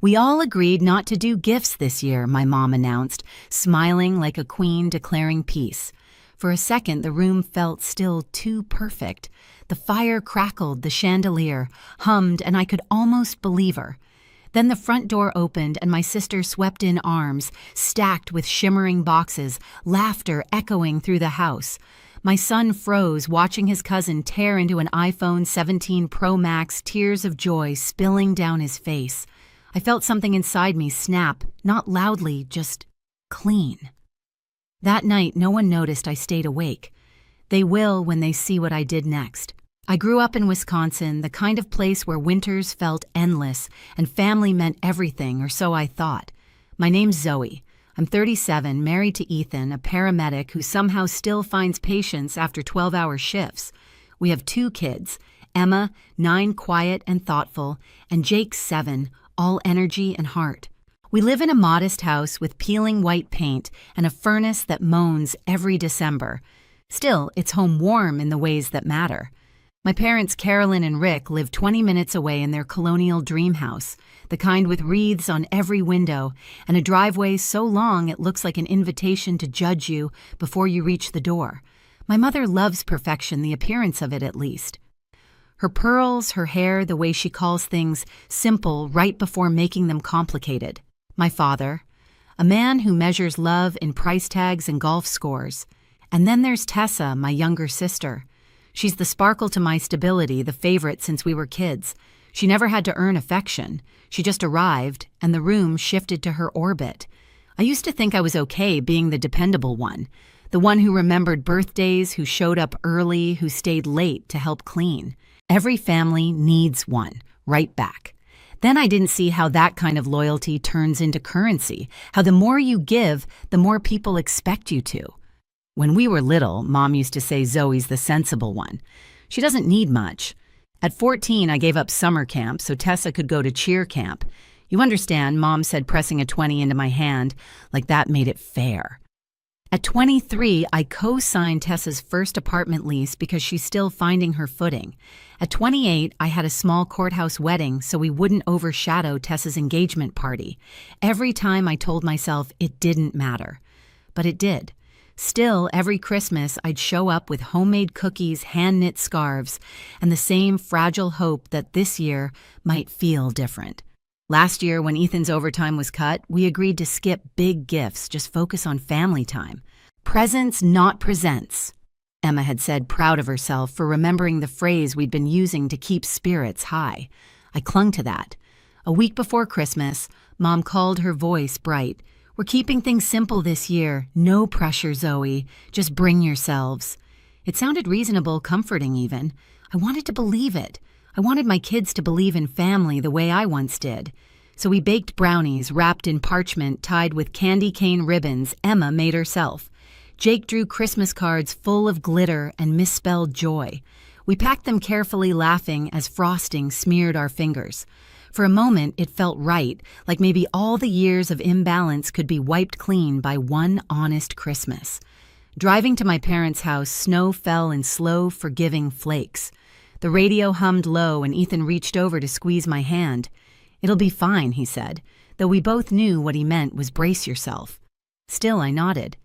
We all agreed not to do gifts this year, my mom announced, smiling like a queen declaring peace. For a second, the room felt still too perfect. The fire crackled, the chandelier hummed, and I could almost believe her. Then the front door opened and my sister swept in arms, stacked with shimmering boxes, laughter echoing through the house. My son froze, watching his cousin tear into an iPhone 17 Pro Max, tears of joy spilling down his face. I felt something inside me snap, not loudly, just clean. That night, no one noticed I stayed awake. They will when they see what I did next. I grew up in Wisconsin, the kind of place where winters felt endless and family meant everything, or so I thought. My name's Zoe. I'm 37, married to Ethan, a paramedic who somehow still finds patients after 12-hour shifts. We have 2 kids, Emma, 9, quiet and thoughtful, and Jake, 7, all energy and heart. We live in a modest house with peeling white paint and a furnace that moans every December. Still, it's home warm in the ways that matter. My parents, Carolyn and Rick, live 20 minutes away in their colonial dream house, the kind with wreaths on every window and a driveway so long it looks like an invitation to judge you before you reach the door. My mother loves perfection, the appearance of it at least. Her pearls, her hair, the way she calls things simple right before making them complicated. My father, a man who measures love in price tags and golf scores. And then there's Tessa, my younger sister. She's the sparkle to my stability, the favorite since we were kids. She never had to earn affection. She just arrived, and the room shifted to her orbit. I used to think I was okay being the dependable one, the one who remembered birthdays, who showed up early, who stayed late to help clean. Every family needs one, right back. Then I didn't see how that kind of loyalty turns into currency, how the more you give, the more people expect you to. When we were little, Mom used to say Zoe's the sensible one. She doesn't need much. At 14, I gave up summer camp so Tessa could go to cheer camp. You understand, Mom said, pressing a 20 into my hand, like that made it fair. At 23, I co-signed Tessa's first apartment lease because she's still finding her footing. At 28, I had a small courthouse wedding so we wouldn't overshadow Tessa's engagement party. Every time I told myself it didn't matter. But it did. Still, every Christmas, I'd show up with homemade cookies, hand-knit scarves, and the same fragile hope that this year might feel different. Last year, when Ethan's overtime was cut, we agreed to skip big gifts, just focus on family time. Presents, not presents, Emma had said, proud of herself for remembering the phrase we'd been using to keep spirits high. I clung to that. A week before Christmas, Mom called, her voice bright. We're keeping things simple this year. No pressure, Zoe. Just bring yourselves. It sounded reasonable, comforting even. I wanted to believe it. I wanted my kids to believe in family the way I once did. So we baked brownies wrapped in parchment tied with candy cane ribbons Emma made herself. Jake drew Christmas cards full of glitter and misspelled joy. We packed them carefully, laughing as frosting smeared our fingers. For a moment, it felt right, like maybe all the years of imbalance could be wiped clean by one honest Christmas. Driving to my parents' house, snow fell in slow, forgiving flakes. The radio hummed low and Ethan reached over to squeeze my hand. It'll be fine, he said, though we both knew what he meant was brace yourself. Still, I nodded,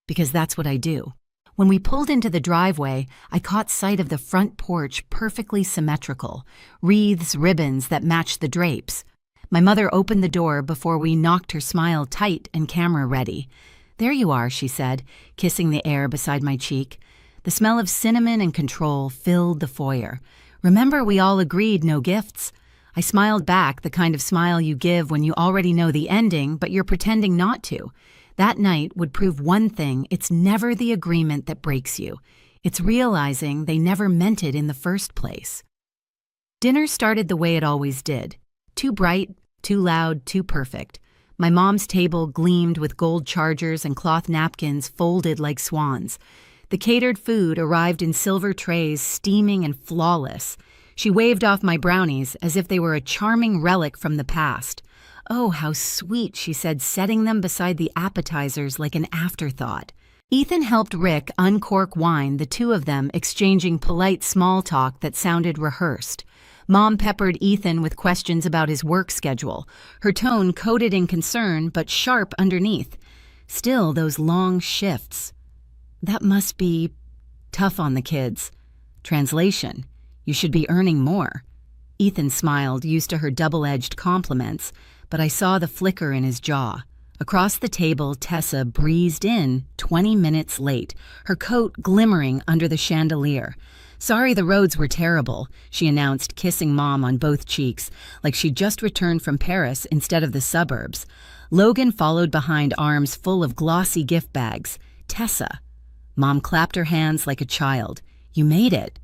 because that's what I do. When we pulled into the driveway, I caught sight of the front porch, perfectly symmetrical, wreaths, ribbons that matched the drapes. My mother opened the door before we knocked her smile tight and camera ready. There you are, she said, kissing the air beside my cheek. The smell of cinnamon and control filled the foyer. Remember, we all agreed no gifts? I smiled back, the kind of smile you give when you already know the ending, but you're pretending not to. That night would prove one thing: it's never the agreement that breaks you. It's realizing they never meant it in the first place. Dinner started the way it always did. Too bright, too loud, too perfect. My mom's table gleamed with gold chargers and cloth napkins folded like swans. The catered food arrived in silver trays, steaming and flawless. She waved off my brownies as if they were a charming relic from the past. Oh, how sweet, she said, setting them beside the appetizers like an afterthought. Ethan helped Rick uncork wine, the two of them exchanging polite small talk that sounded rehearsed. Mom peppered Ethan with questions about his work schedule, her tone coated in concern but sharp underneath. Still, those long shifts. That must be tough on the kids. Translation: you should be earning more. Ethan smiled, used to her double-edged compliments, but I saw the flicker in his jaw. Across the table, Tessa breezed in, 20 minutes late, her coat glimmering under the chandelier. "Sorry the roads were terrible," she announced, kissing Mom on both cheeks, like she'd just returned from Paris instead of the suburbs. Logan followed behind, arms full of glossy gift bags. "Tessa." Mom clapped her hands like a child. "You made it."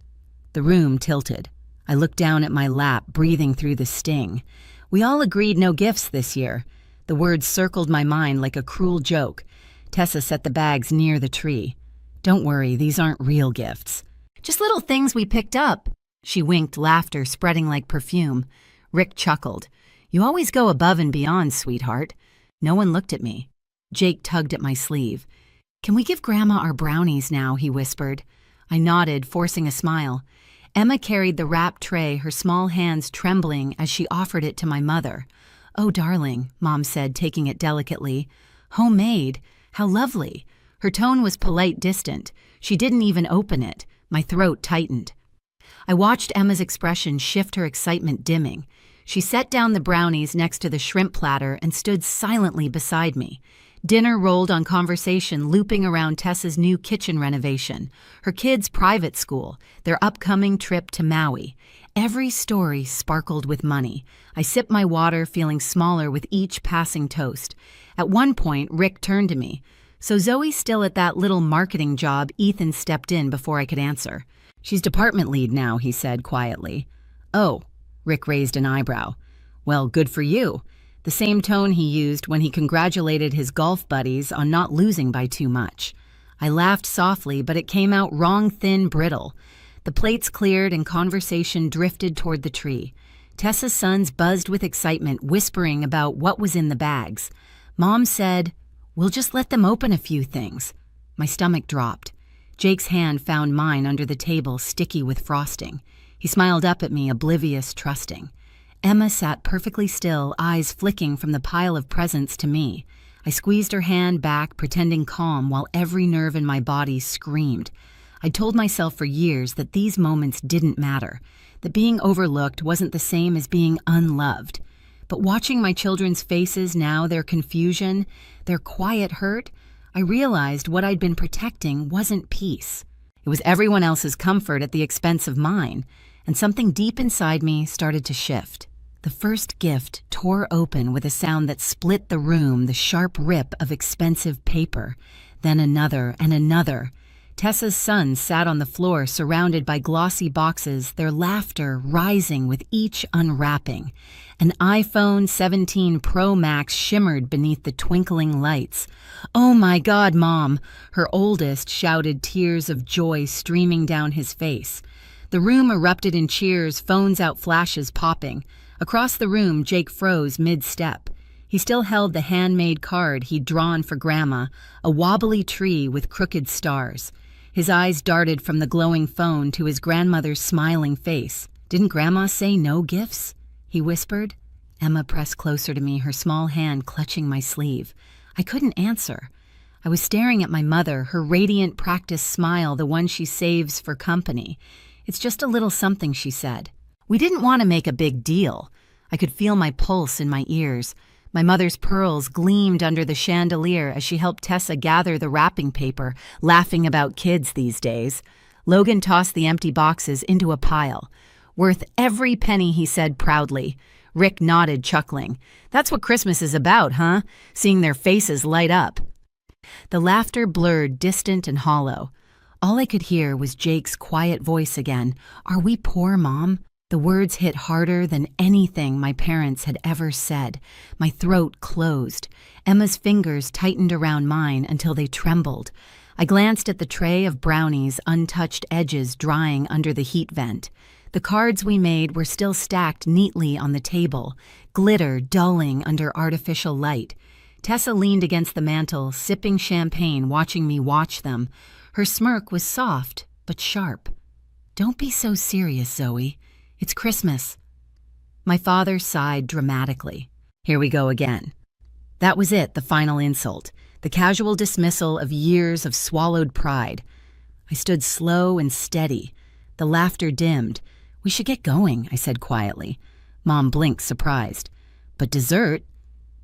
The room tilted. I looked down at my lap, breathing through the sting. "We all agreed no gifts this year." The words circled my mind like a cruel joke. Tessa set the bags near the tree. "Don't worry, these aren't real gifts. Just little things we picked up." She winked, laughter spreading like perfume. Rick chuckled. "You always go above and beyond, sweetheart." No one looked at me. Jake tugged at my sleeve. "Can we give Grandma our brownies now?" he whispered. I nodded, forcing a smile. Emma carried the wrapped tray, her small hands trembling as she offered it to my mother. "Oh, darling," Mom said, taking it delicately. "Homemade. How lovely." Her tone was polite, distant. She didn't even open it. My throat tightened. I watched Emma's expression shift, her excitement dimming. She set down the brownies next to the shrimp platter and stood silently beside me. Dinner rolled on conversation, looping around Tessa's new kitchen renovation, her kids' private school, their upcoming trip to Maui. Every story sparkled with money. I sipped my water, feeling smaller with each passing toast. At one point, Rick turned to me. "So Zoe's still at that little marketing job?" Ethan stepped in before I could answer. "She's department lead now," he said quietly. "Oh," Rick raised an eyebrow. "Well, good for you." The same tone he used when he congratulated his golf buddies on not losing by too much. I laughed softly, but it came out wrong, thin, brittle. The plates cleared and conversation drifted toward the tree. Tessa's sons buzzed with excitement, whispering about what was in the bags. Mom said, "We'll just let them open a few things." My stomach dropped. Jake's hand found mine under the table, sticky with frosting. He smiled up at me, oblivious, trusting. Emma sat perfectly still, eyes flicking from the pile of presents to me. I squeezed her hand back, pretending calm, while every nerve in my body screamed. I told myself for years that these moments didn't matter, that being overlooked wasn't the same as being unloved. But watching my children's faces now, their confusion, their quiet hurt, I realized what I'd been protecting wasn't peace. It was everyone else's comfort at the expense of mine, and something deep inside me started to shift. The first gift tore open with a sound that split the room, the sharp rip of expensive paper. Then another and another. Tessa's sons sat on the floor, surrounded by glossy boxes, their laughter rising with each unwrapping. An iPhone 17 Pro Max shimmered beneath the twinkling lights. "Oh my God, Mom!" her oldest shouted, tears of joy streaming down his face. The room erupted in cheers, phones out, flashes popping. Across the room, Jake froze mid-step. He still held the handmade card he'd drawn for Grandma, a wobbly tree with crooked stars. His eyes darted from the glowing phone to his grandmother's smiling face. "Didn't Grandma say no gifts?" he whispered. Emma pressed closer to me, her small hand clutching my sleeve. I couldn't answer. I was staring at my mother, her radiant practice smile, the one she saves for company. "It's just a little something," she said. We didn't want to make a big deal. I could feel my pulse in my ears. My mother's pearls gleamed under the chandelier as she helped Tessa gather the wrapping paper, laughing about kids these days. Logan tossed the empty boxes into a pile. "Worth every penny," he said proudly. Rick nodded, chuckling. "That's what Christmas is about, huh? Seeing their faces light up." The laughter blurred, distant and hollow. All I could hear was Jake's quiet voice again. "Are we poor, Mom?" The words hit harder than anything my parents had ever said. My throat closed. Emma's fingers tightened around mine until they trembled. I glanced at the tray of brownies, untouched edges drying under the heat vent. The cards we made were still stacked neatly on the table, glitter dulling under artificial light. Tessa leaned against the mantel, sipping champagne, watching me watch them. Her smirk was soft, but sharp. "Don't be so serious, Zoe. It's Christmas." My father sighed dramatically. Here we go again. That was it, the final insult, the casual dismissal of years of swallowed pride. I stood slow and steady. The laughter dimmed. "We should get going," I said quietly. Mom blinked, surprised. "But dessert?"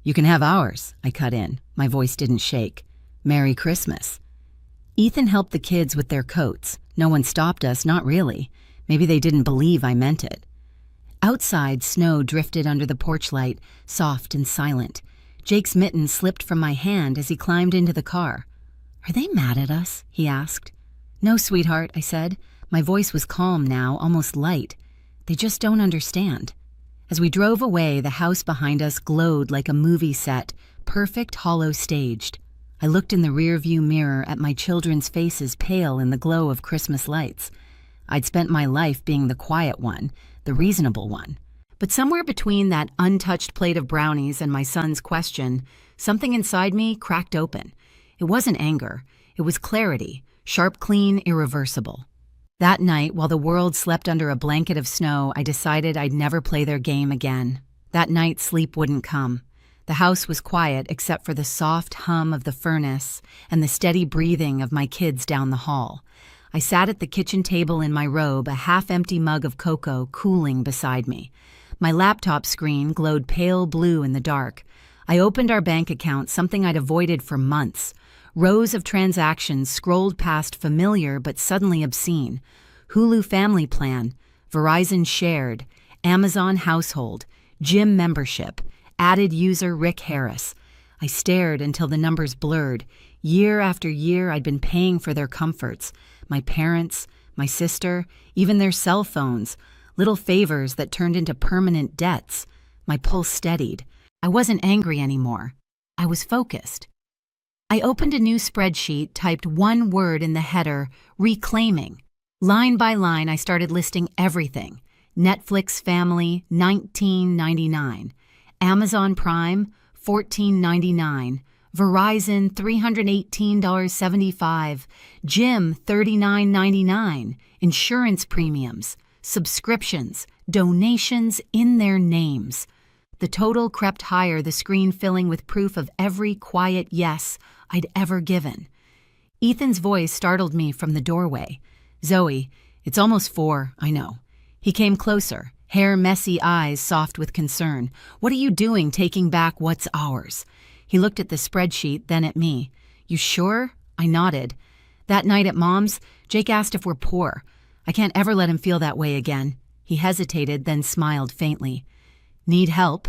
"You can have ours," I cut in. My voice didn't shake. "Merry Christmas." Ethan helped the kids with their coats. No one stopped us, not really. Maybe they didn't believe I meant it. Outside, snow drifted under the porch light, soft and silent. Jake's mitten slipped from my hand as he climbed into the car. "Are they mad at us?" he asked. "No, sweetheart," I said. My voice was calm now, almost light. "They just don't understand." As we drove away, the house behind us glowed like a movie set, perfect hollow staged. I looked in the rearview mirror at my children's faces pale in the glow of Christmas lights. I'd spent my life being the quiet one, the reasonable one. But somewhere between that untouched plate of brownies and my son's question, something inside me cracked open. It wasn't anger. It was clarity, sharp, clean, irreversible. That night, while the world slept under a blanket of snow, I decided I'd never play their game again. That night, sleep wouldn't come. The house was quiet except for the soft hum of the furnace and the steady breathing of my kids down the hall. I sat at the kitchen table in my robe, a half-empty mug of cocoa cooling beside me. My laptop screen glowed pale blue in the dark. I opened our bank account, something I'd avoided for months. Rows of transactions scrolled past familiar but suddenly obscene. Hulu Family Plan, Verizon Shared, Amazon Household, Gym Membership, added user Rick Harris. I stared until the numbers blurred. Year after year I'd been paying for their comforts. My parents, my sister, even their cell phones. Little favors that turned into permanent debts. My pulse steadied. I wasn't angry anymore. I was focused. I opened a new spreadsheet, typed one word in the header, reclaiming. Line by line, I started listing everything. Netflix Family, $19.99. Amazon Prime, $14.99. Verizon, $318.75. Gym, $39.99. Insurance premiums, subscriptions, donations in their names. The total crept higher, the screen filling with proof of every quiet yes I'd ever given. Ethan's voice startled me from the doorway. "Zoe, it's almost 4, I know." He came closer, hair messy, eyes soft with concern. "What are you doing taking back what's ours?" He looked at the spreadsheet, then at me. "You sure?" I nodded. "That night at Mom's, Jake asked if we're poor. I can't ever let him feel that way again." He hesitated, then smiled faintly. "Need help?"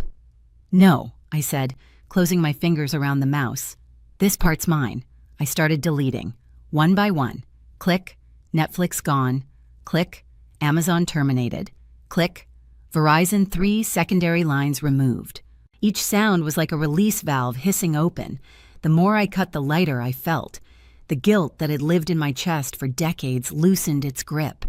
"No," I said, closing my fingers around the mouse. "This part's mine." I started deleting. One by one. Click, Netflix gone. Click, Amazon terminated. Click, Verizon 3 secondary lines removed. Each sound was like a release valve hissing open. The more I cut, the lighter I felt. The guilt that had lived in my chest for decades loosened its grip.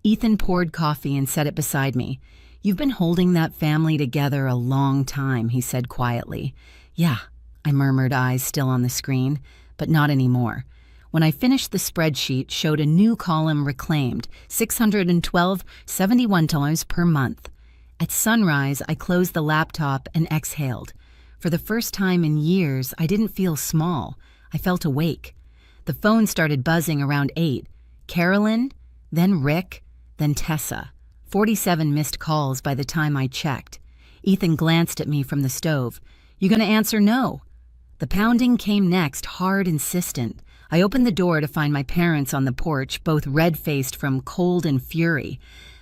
Ethan poured coffee and set it beside me. "You've been holding that family together a long time," he said quietly. "Yeah," I murmured, eyes still on the screen, but not anymore. When I finished, the spreadsheet showed a new column reclaimed, $612.71 per month. At sunrise, I closed the laptop and exhaled. For the first time in years, I didn't feel small. I felt awake. The phone started buzzing around 8. Carolyn, then Rick, then Tessa. 47 missed calls by the time I checked. Ethan glanced at me from the stove. "You gonna answer no?" The pounding came next, hard, insistent. I opened the door to find my parents on the porch, both red-faced from cold and fury.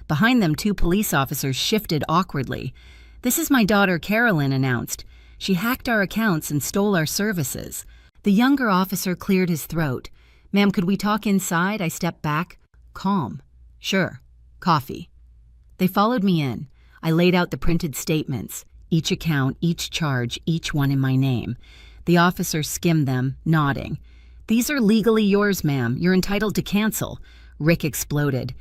Behind them, 2 police officers shifted awkwardly. "This is my daughter, Carolyn," announced. "She hacked our accounts and stole our services." The younger officer cleared his throat. "Ma'am, could we talk inside?" I stepped back, calm. "Sure. Coffee." They followed me in. I laid out the printed statements, each account, each charge, each one in my name. The officer skimmed them, nodding. "These are legally yours, ma'am. You're entitled to cancel." Rick exploded.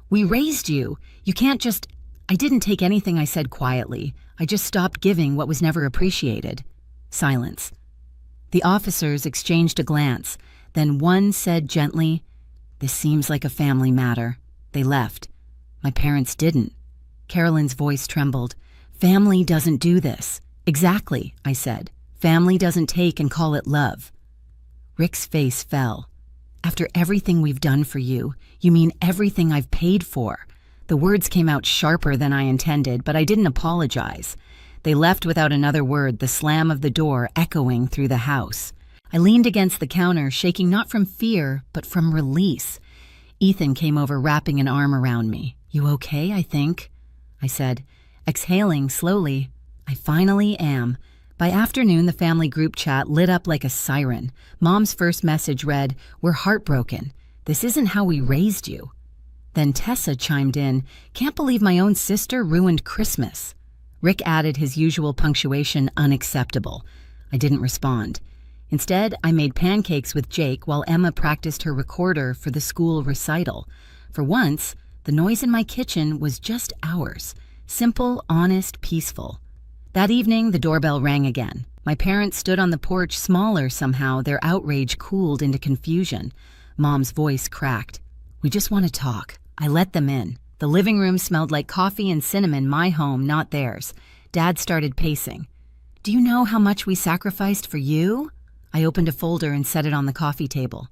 "We raised you. You can't just—" I didn't take anything I said quietly. I just stopped giving what was never appreciated. Silence. The officers exchanged a glance. Then one said gently, "This seems like a family matter." They left. My parents didn't. Carolyn's voice trembled. Family doesn't do this. Exactly, I said. Family doesn't take and call it love. Rick's face fell. After everything we've done for you, you mean everything I've paid for. The words came out sharper than I intended, but I didn't apologize. They left without another word, the slam of the door echoing through the house. I leaned against the counter, shaking not from fear, but from release. Ethan came over, wrapping an arm around me. You okay, I think? I said, exhaling slowly. I finally am. By afternoon, the family group chat lit up like a siren. Mom's first message read, "We're heartbroken. This isn't how we raised you." Then Tessa chimed in, "Can't believe my own sister ruined Christmas." Rick added his usual punctuation, "Unacceptable." I didn't respond. Instead, I made pancakes with Jake while Emma practiced her recorder for the school recital. For once, the noise in my kitchen was just ours. Simple, honest, peaceful. That evening, the doorbell rang again. My parents stood on the porch, smaller somehow, their outrage cooled into confusion. Mom's voice cracked. "We just want to talk." I let them in. The living room smelled like coffee and cinnamon, my home, not theirs. Dad started pacing. "Do you know how much we sacrificed for you?" I opened a folder and set it on the coffee table.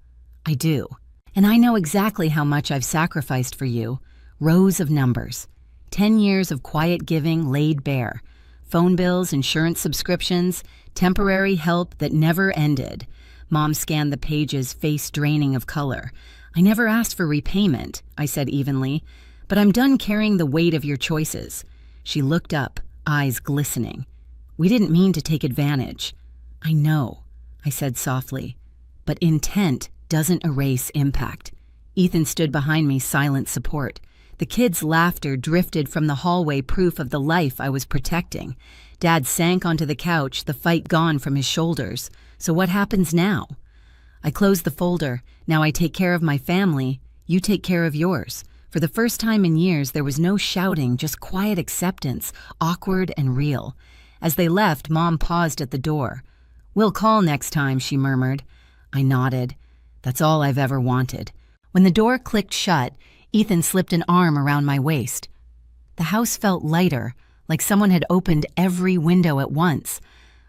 "I do. And I know exactly how much I've sacrificed for you. Rows of numbers. 10 years of quiet giving laid bare. Phone bills, insurance subscriptions, temporary help that never ended." Mom scanned the pages, face draining of color. "I never asked for repayment," I said evenly, "but I'm done carrying the weight of your choices." She looked up, eyes glistening. "We didn't mean to take advantage." "I know," I said softly, "but intent doesn't erase impact." Ethan stood behind me, silent support. The kids' laughter drifted from the hallway, proof of the life I was protecting. Dad sank onto the couch, the fight gone from his shoulders. So what happens now? I closed the folder. Now I take care of my family. You take care of yours. For the first time in years, there was no shouting, just quiet acceptance, awkward and real. As they left, Mom paused at the door. "We'll call next time," she murmured. I nodded. That's all I've ever wanted. When the door clicked shut, Ethan slipped an arm around my waist. The house felt lighter, like someone had opened every window at once.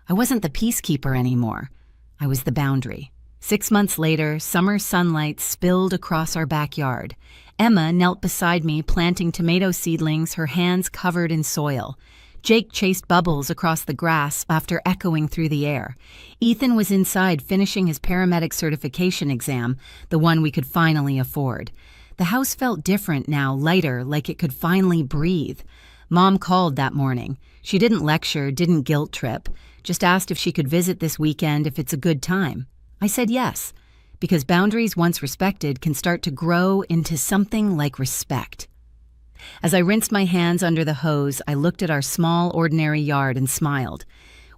I wasn't the peacekeeper anymore. I was the boundary. 6 months later, summer sunlight spilled across our backyard. Emma knelt beside me, planting tomato seedlings, her hands covered in soil. Jake chased bubbles across the grass after echoing through the air. Ethan was inside finishing his paramedic certification exam, the one we could finally afford. The house felt different now, lighter, like it could finally breathe. Mom called that morning. She didn't lecture, didn't guilt trip, just asked if she could visit this weekend if it's a good time. I said yes, because boundaries once respected can start to grow into something like respect. As I rinsed my hands under the hose, I looked at our small, ordinary yard and smiled.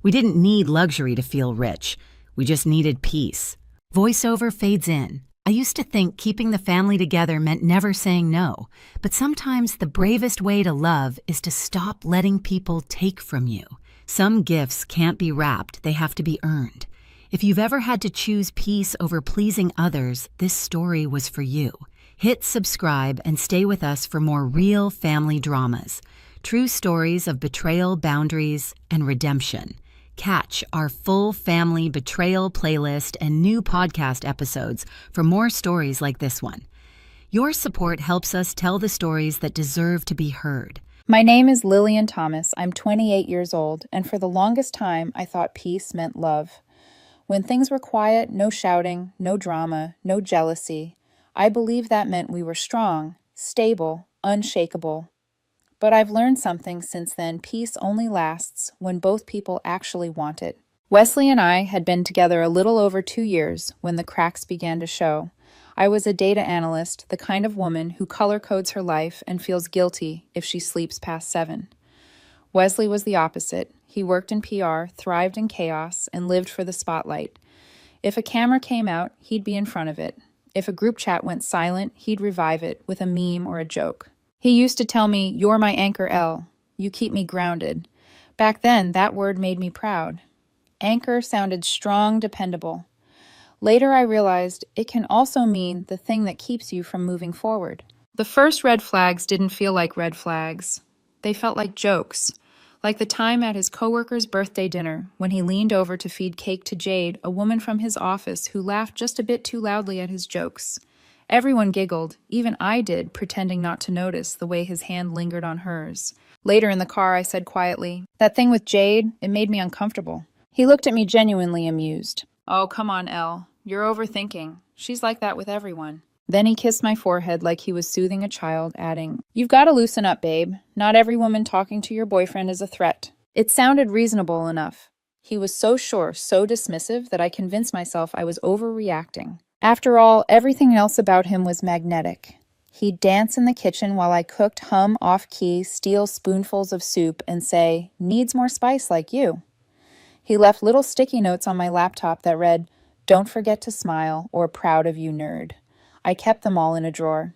We didn't need luxury to feel rich. We just needed peace. Voiceover fades in. I used to think keeping the family together meant never saying no, but sometimes the bravest way to love is to stop letting people take from you. Some gifts can't be wrapped, they have to be earned. If you've ever had to choose peace over pleasing others, this story was for you. Hit subscribe and stay with us for more real family dramas, true stories of betrayal, boundaries, and redemption. Catch our full family betrayal playlist and new podcast episodes for more stories like this one. Your support helps us tell the stories that deserve to be heard. My name is Lillian Thomas. I'm 28 years old, and for the longest time, I thought peace meant love. When things were quiet, no shouting, no drama, no jealousy, I believed that meant we were strong, stable, unshakable. But I've learned something since then. Peace only lasts when both people actually want it. Wesley and I had been together a little over 2 years when the cracks began to show. I was a data analyst, the kind of woman who color codes her life and feels guilty if she sleeps past 7. Wesley was the opposite. He worked in PR, thrived in chaos, and lived for the spotlight. If a camera came out, he'd be in front of it. If a group chat went silent, he'd revive it with a meme or a joke. He used to tell me, "You're my anchor L. You keep me grounded." Back then, that word made me proud. Anchor sounded strong, dependable. Later, I realized it can also mean the thing that keeps you from moving forward. The first red flags didn't feel like red flags. They felt like jokes. Like the time at his coworker's birthday dinner when he leaned over to feed cake to Jade, a woman from his office who laughed just a bit too loudly at his jokes. Everyone giggled, even I did, pretending not to notice the way his hand lingered on hers. Later in the car, I said quietly, "That thing with Jade, it made me uncomfortable." He looked at me genuinely amused. "Oh, come on, Elle. You're overthinking. She's like that with everyone." Then he kissed my forehead like he was soothing a child, adding, "You've got to loosen up, babe. Not every woman talking to your boyfriend is a threat." It sounded reasonable enough. He was so sure, so dismissive, that I convinced myself I was overreacting. After all, everything else about him was magnetic. He'd dance in the kitchen while I cooked, hum off-key, steal spoonfuls of soup, and say, "Needs more spice like you." He left little sticky notes on my laptop that read, "Don't forget to smile," or "Proud of you, nerd." I kept them all in a drawer.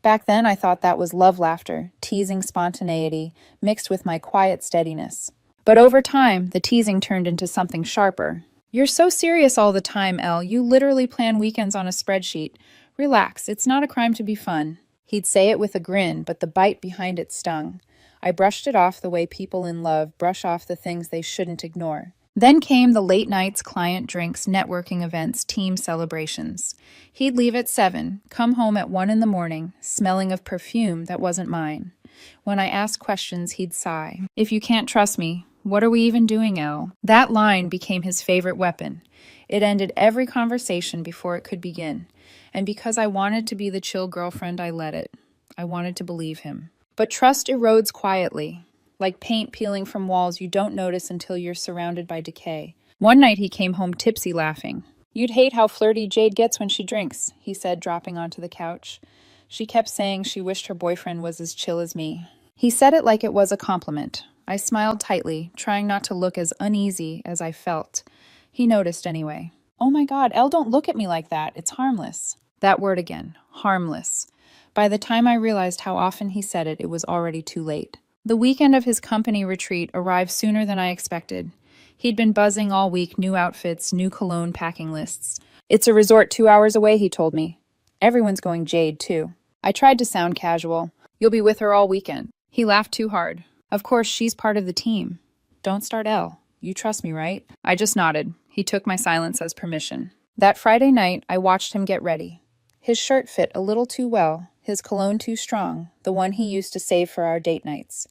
Back then, I thought that was love laughter, teasing spontaneity, mixed with my quiet steadiness. But over time, the teasing turned into something sharper. "You're so serious all the time, Elle. You literally plan weekends on a spreadsheet. Relax, it's not a crime to be fun." He'd say it with a grin, but the bite behind it stung. I brushed it off the way people in love brush off the things they shouldn't ignore. Then came the late nights, client drinks, networking events, team celebrations. He'd leave at 7, come home at 1 in the morning, smelling of perfume that wasn't mine. When I asked questions, he'd sigh. "If you can't trust me, what are we even doing, Elle?" That line became his favorite weapon. It ended every conversation before it could begin. And because I wanted to be the chill girlfriend, I let it. I wanted to believe him. But trust erodes quietly, like paint peeling from walls you don't notice until you're surrounded by decay. One night he came home tipsy, laughing. "You'd hate how flirty Jade gets when she drinks," he said, dropping onto the couch. She kept saying she wished her boyfriend was as chill as me. He said it like it was a compliment. I smiled tightly, trying not to look as uneasy as I felt. He noticed anyway. "Oh my God, Elle, don't look at me like that. It's harmless." That word again, harmless. By the time I realized how often he said it, it was already too late. The weekend of his company retreat arrived sooner than I expected. He'd been buzzing all week, new outfits, new cologne packing lists. "It's a resort 2 hours away," he told me. "Everyone's going Jade, too." I tried to sound casual. "You'll be with her all weekend." He laughed too hard. "Of course, she's part of the team." "Don't start Elle. You trust me, right?" I just nodded. He took my silence as permission. That Friday night, I watched him get ready. His shirt fit a little too well, his cologne too strong, the one he used to save for our date nights.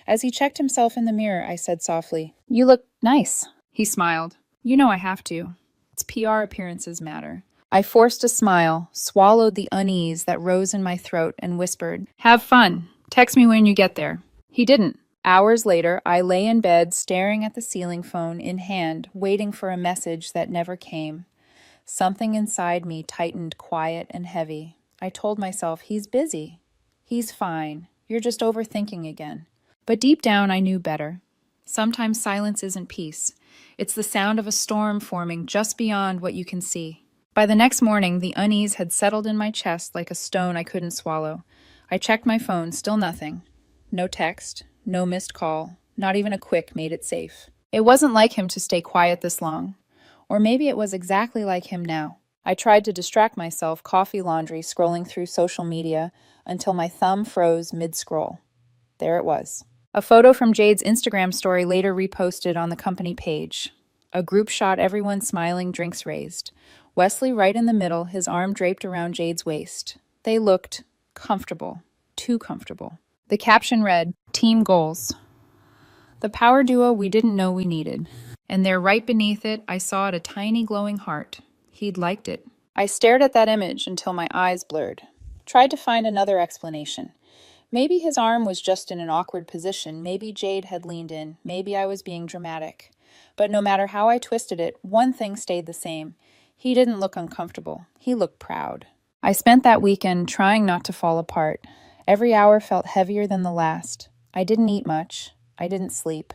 As he checked himself in the mirror, I said softly, "You look nice." He smiled. "You know I have to. It's PR appearances matter." I forced a smile, swallowed the unease that rose in my throat, and whispered, "Have fun. Text me when you get there." He didn't. Hours later, I lay in bed, staring at the ceiling phone in hand, waiting for a message that never came. Something inside me tightened, quiet and heavy. I told myself, he's busy. He's fine. You're just overthinking again. But deep down, I knew better. Sometimes silence isn't peace. It's the sound of a storm forming just beyond what you can see. By the next morning, the unease had settled in my chest like a stone I couldn't swallow. I checked my phone, still nothing. No text, no missed call, not even a quick made it safe. It wasn't like him to stay quiet this long. Or maybe it was exactly like him now. I tried to distract myself, coffee laundry, scrolling through social media, until my thumb froze mid-scroll. There it was. A photo from Jade's Instagram story later reposted on the company page. A group shot, everyone smiling, drinks raised. Wesley right in the middle, his arm draped around Jade's waist. They looked comfortable. Too comfortable. The caption read, "Team Goals." The power duo we didn't know we needed. And there, right beneath it, I saw it a tiny glowing heart. He'd liked it. I stared at that image until my eyes blurred. Tried to find another explanation. Maybe his arm was just in an awkward position. Maybe Jade had leaned in. Maybe I was being dramatic. But no matter how I twisted it, one thing stayed the same. He didn't look uncomfortable. He looked proud. I spent that weekend trying not to fall apart. Every hour felt heavier than the last. I didn't eat much. I didn't sleep.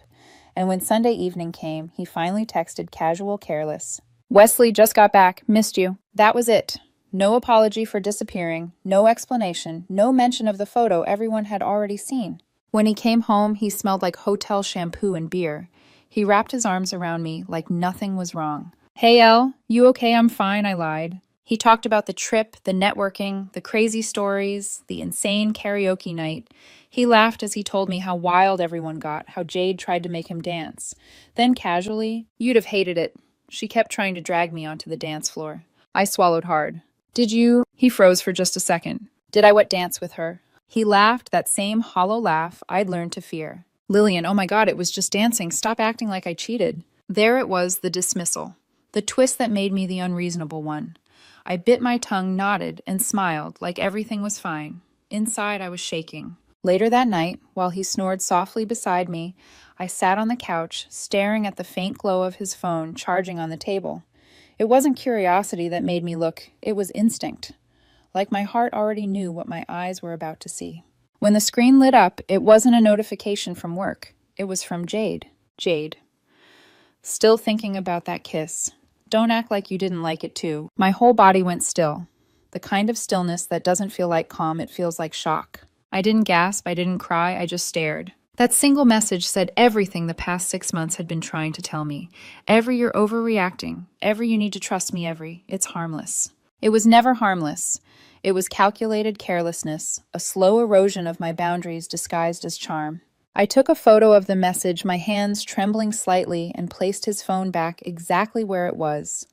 And when Sunday evening came, he finally texted casual, careless. "Wesley, just got back. Missed you." That was it. No apology for disappearing, no explanation, no mention of the photo everyone had already seen. When he came home, he smelled like hotel shampoo and beer. He wrapped his arms around me like nothing was wrong. "Hey, Elle, you okay?" "I'm fine," I lied. He talked about the trip, the networking, the crazy stories, the insane karaoke night. He laughed as he told me how wild everyone got, how Jade tried to make him dance. Then casually, "You'd have hated it. She kept trying to drag me onto the dance floor." I swallowed hard. "Did you?" He froze for just a second. "Did I wet dance with her?" He laughed, that same hollow laugh I'd learned to fear. "Lillian, oh my God, it was just dancing. Stop acting like I cheated." There it was, the dismissal. The twist that made me the unreasonable one. I bit my tongue, nodded, and smiled like everything was fine. Inside, I was shaking. Later that night, while he snored softly beside me, I sat on the couch, staring at the faint glow of his phone charging on the table. It wasn't curiosity that made me look, it was instinct. Like my heart already knew what my eyes were about to see. When the screen lit up, it wasn't a notification from work. It was from Jade. Jade. Still thinking about that kiss. Don't act like you didn't like it too. My whole body went still. The kind of stillness that doesn't feel like calm, it feels like shock. I didn't gasp, I didn't cry, I just stared. That single message said everything the past 6 months had been trying to tell me. Every "you're overreacting," every "you need to trust me," every "it's harmless." It was never harmless. It was calculated carelessness, a slow erosion of my boundaries disguised as charm. I took a photo of the message, my hands trembling slightly, and placed his phone back exactly where it was.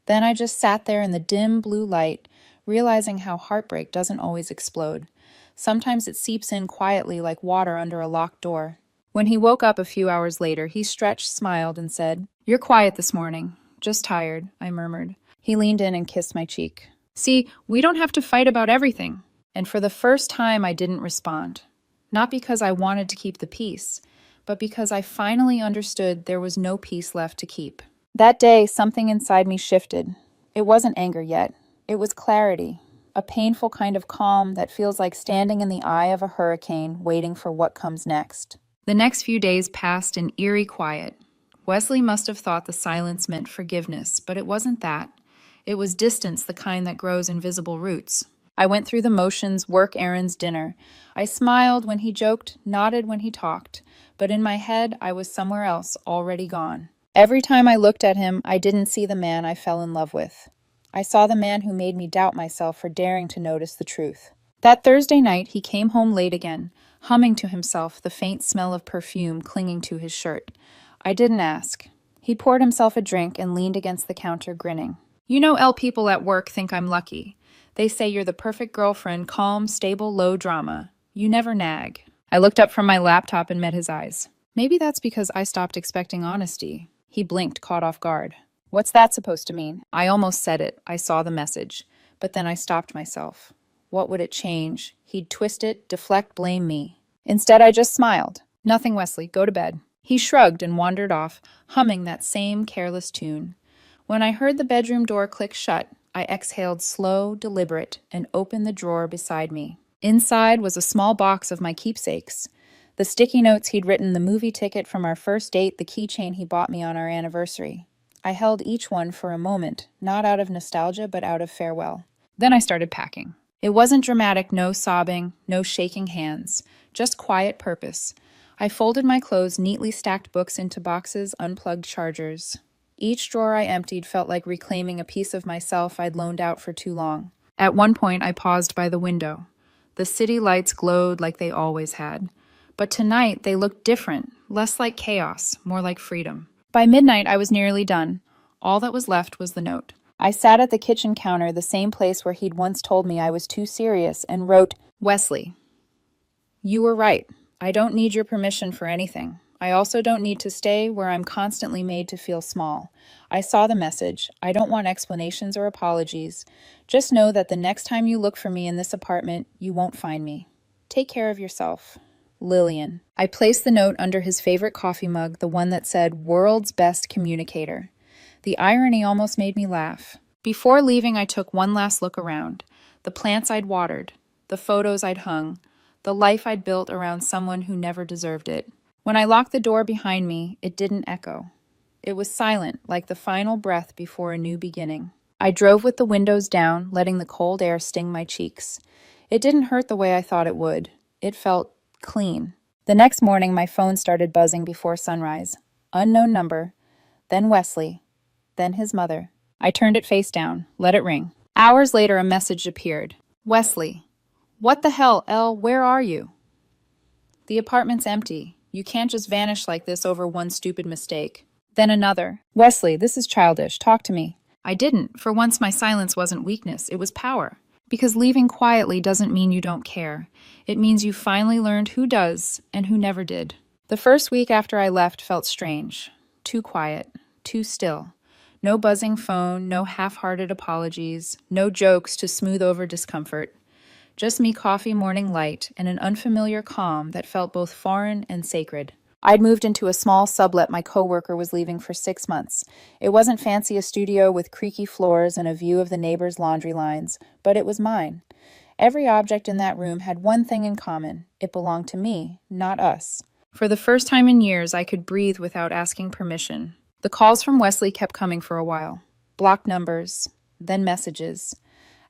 Then I just sat there in the dim blue light, realizing how heartbreak doesn't always explode. Sometimes it seeps in quietly like water under a locked door. When he woke up a few hours later, he stretched, smiled, and said, "You're quiet this morning." "Just tired," I murmured. He leaned in and kissed my cheek. "See, we don't have to fight about everything." And for the first time, I didn't respond. Not because I wanted to keep the peace, but because I finally understood there was no peace left to keep. That day, something inside me shifted. It wasn't anger yet. It was clarity, a painful kind of calm that feels like standing in the eye of a hurricane, waiting for what comes next. The next few days passed in eerie quiet. Wesley must have thought the silence meant forgiveness, but it wasn't that. It was distance, the kind that grows in visible roots. I went through the motions, work, errands, dinner. I smiled when he joked, nodded when he talked, but in my head, I was somewhere else, already gone. Every time I looked at him, I didn't see the man I fell in love with. I saw the man who made me doubt myself for daring to notice the truth. That Thursday night, he came home late again, humming to himself, the faint smell of perfume clinging to his shirt. I didn't ask. He poured himself a drink and leaned against the counter, grinning. "You know, people at work think I'm lucky. They say you're the perfect girlfriend, calm, stable, low drama. You never nag." I looked up from my laptop and met his eyes. Maybe that's because I stopped expecting honesty. He blinked, caught off guard. "What's that supposed to mean?" I almost said it. I saw the message. But then I stopped myself. What would it change? He'd twist it, deflect, blame me. Instead, I just smiled. "Nothing, Wesley. Go to bed." He shrugged and wandered off, humming that same careless tune. When I heard the bedroom door click shut, I exhaled slow, deliberate, and opened the drawer beside me. Inside was a small box of my keepsakes. The sticky notes he'd written, the movie ticket from our first date, the keychain he bought me on our anniversary. I held each one for a moment, not out of nostalgia, but out of farewell. Then I started packing. It wasn't dramatic, no sobbing, no shaking hands, just quiet purpose. I folded my clothes, neatly stacked books into boxes, unplugged chargers. Each drawer I emptied felt like reclaiming a piece of myself I'd loaned out for too long. At one point, I paused by the window. The city lights glowed like they always had. But tonight, they looked different, less like chaos, more like freedom. By midnight, I was nearly done. All that was left was the note. I sat at the kitchen counter, the same place where he'd once told me I was too serious, and wrote, "Wesley, you were right. I don't need your permission for anything. I also don't need to stay where I'm constantly made to feel small. I saw the message. I don't want explanations or apologies. Just know that the next time you look for me in this apartment, you won't find me. Take care of yourself. Lillian." I placed the note under his favorite coffee mug, the one that said, "World's Best Communicator." The irony almost made me laugh. Before leaving, I took one last look around. The plants I'd watered, the photos I'd hung, the life I'd built around someone who never deserved it. When I locked the door behind me, it didn't echo. It was silent, like the final breath before a new beginning. I drove with the windows down, letting the cold air sting my cheeks. It didn't hurt the way I thought it would. It felt clean. The next morning, my phone started buzzing before sunrise. Unknown number, then Wesley, then his mother. I turned it face down, let it ring. Hours later, a message appeared. Wesley. What the hell, Elle? Where are you? The apartment's empty. You can't just vanish like this over one stupid mistake. Then another. Wesley, this is childish. Talk to me. I didn't. For once, my silence wasn't weakness. It was power. Because leaving quietly doesn't mean you don't care. It means you finally learned who does and who never did. The first week after I left felt strange. Too quiet. Too still. No buzzing phone, no half-hearted apologies, no jokes to smooth over discomfort. Just me coffee morning light and an unfamiliar calm that felt both foreign and sacred. I'd moved into a small sublet my coworker was leaving for 6 months. It wasn't fancy a studio with creaky floors and a view of the neighbors' laundry lines, but it was mine. Every object in that room had one thing in common. It belonged to me, not us. For the first time in years, I could breathe without asking permission. The calls from Wesley kept coming for a while. Blocked numbers, then messages.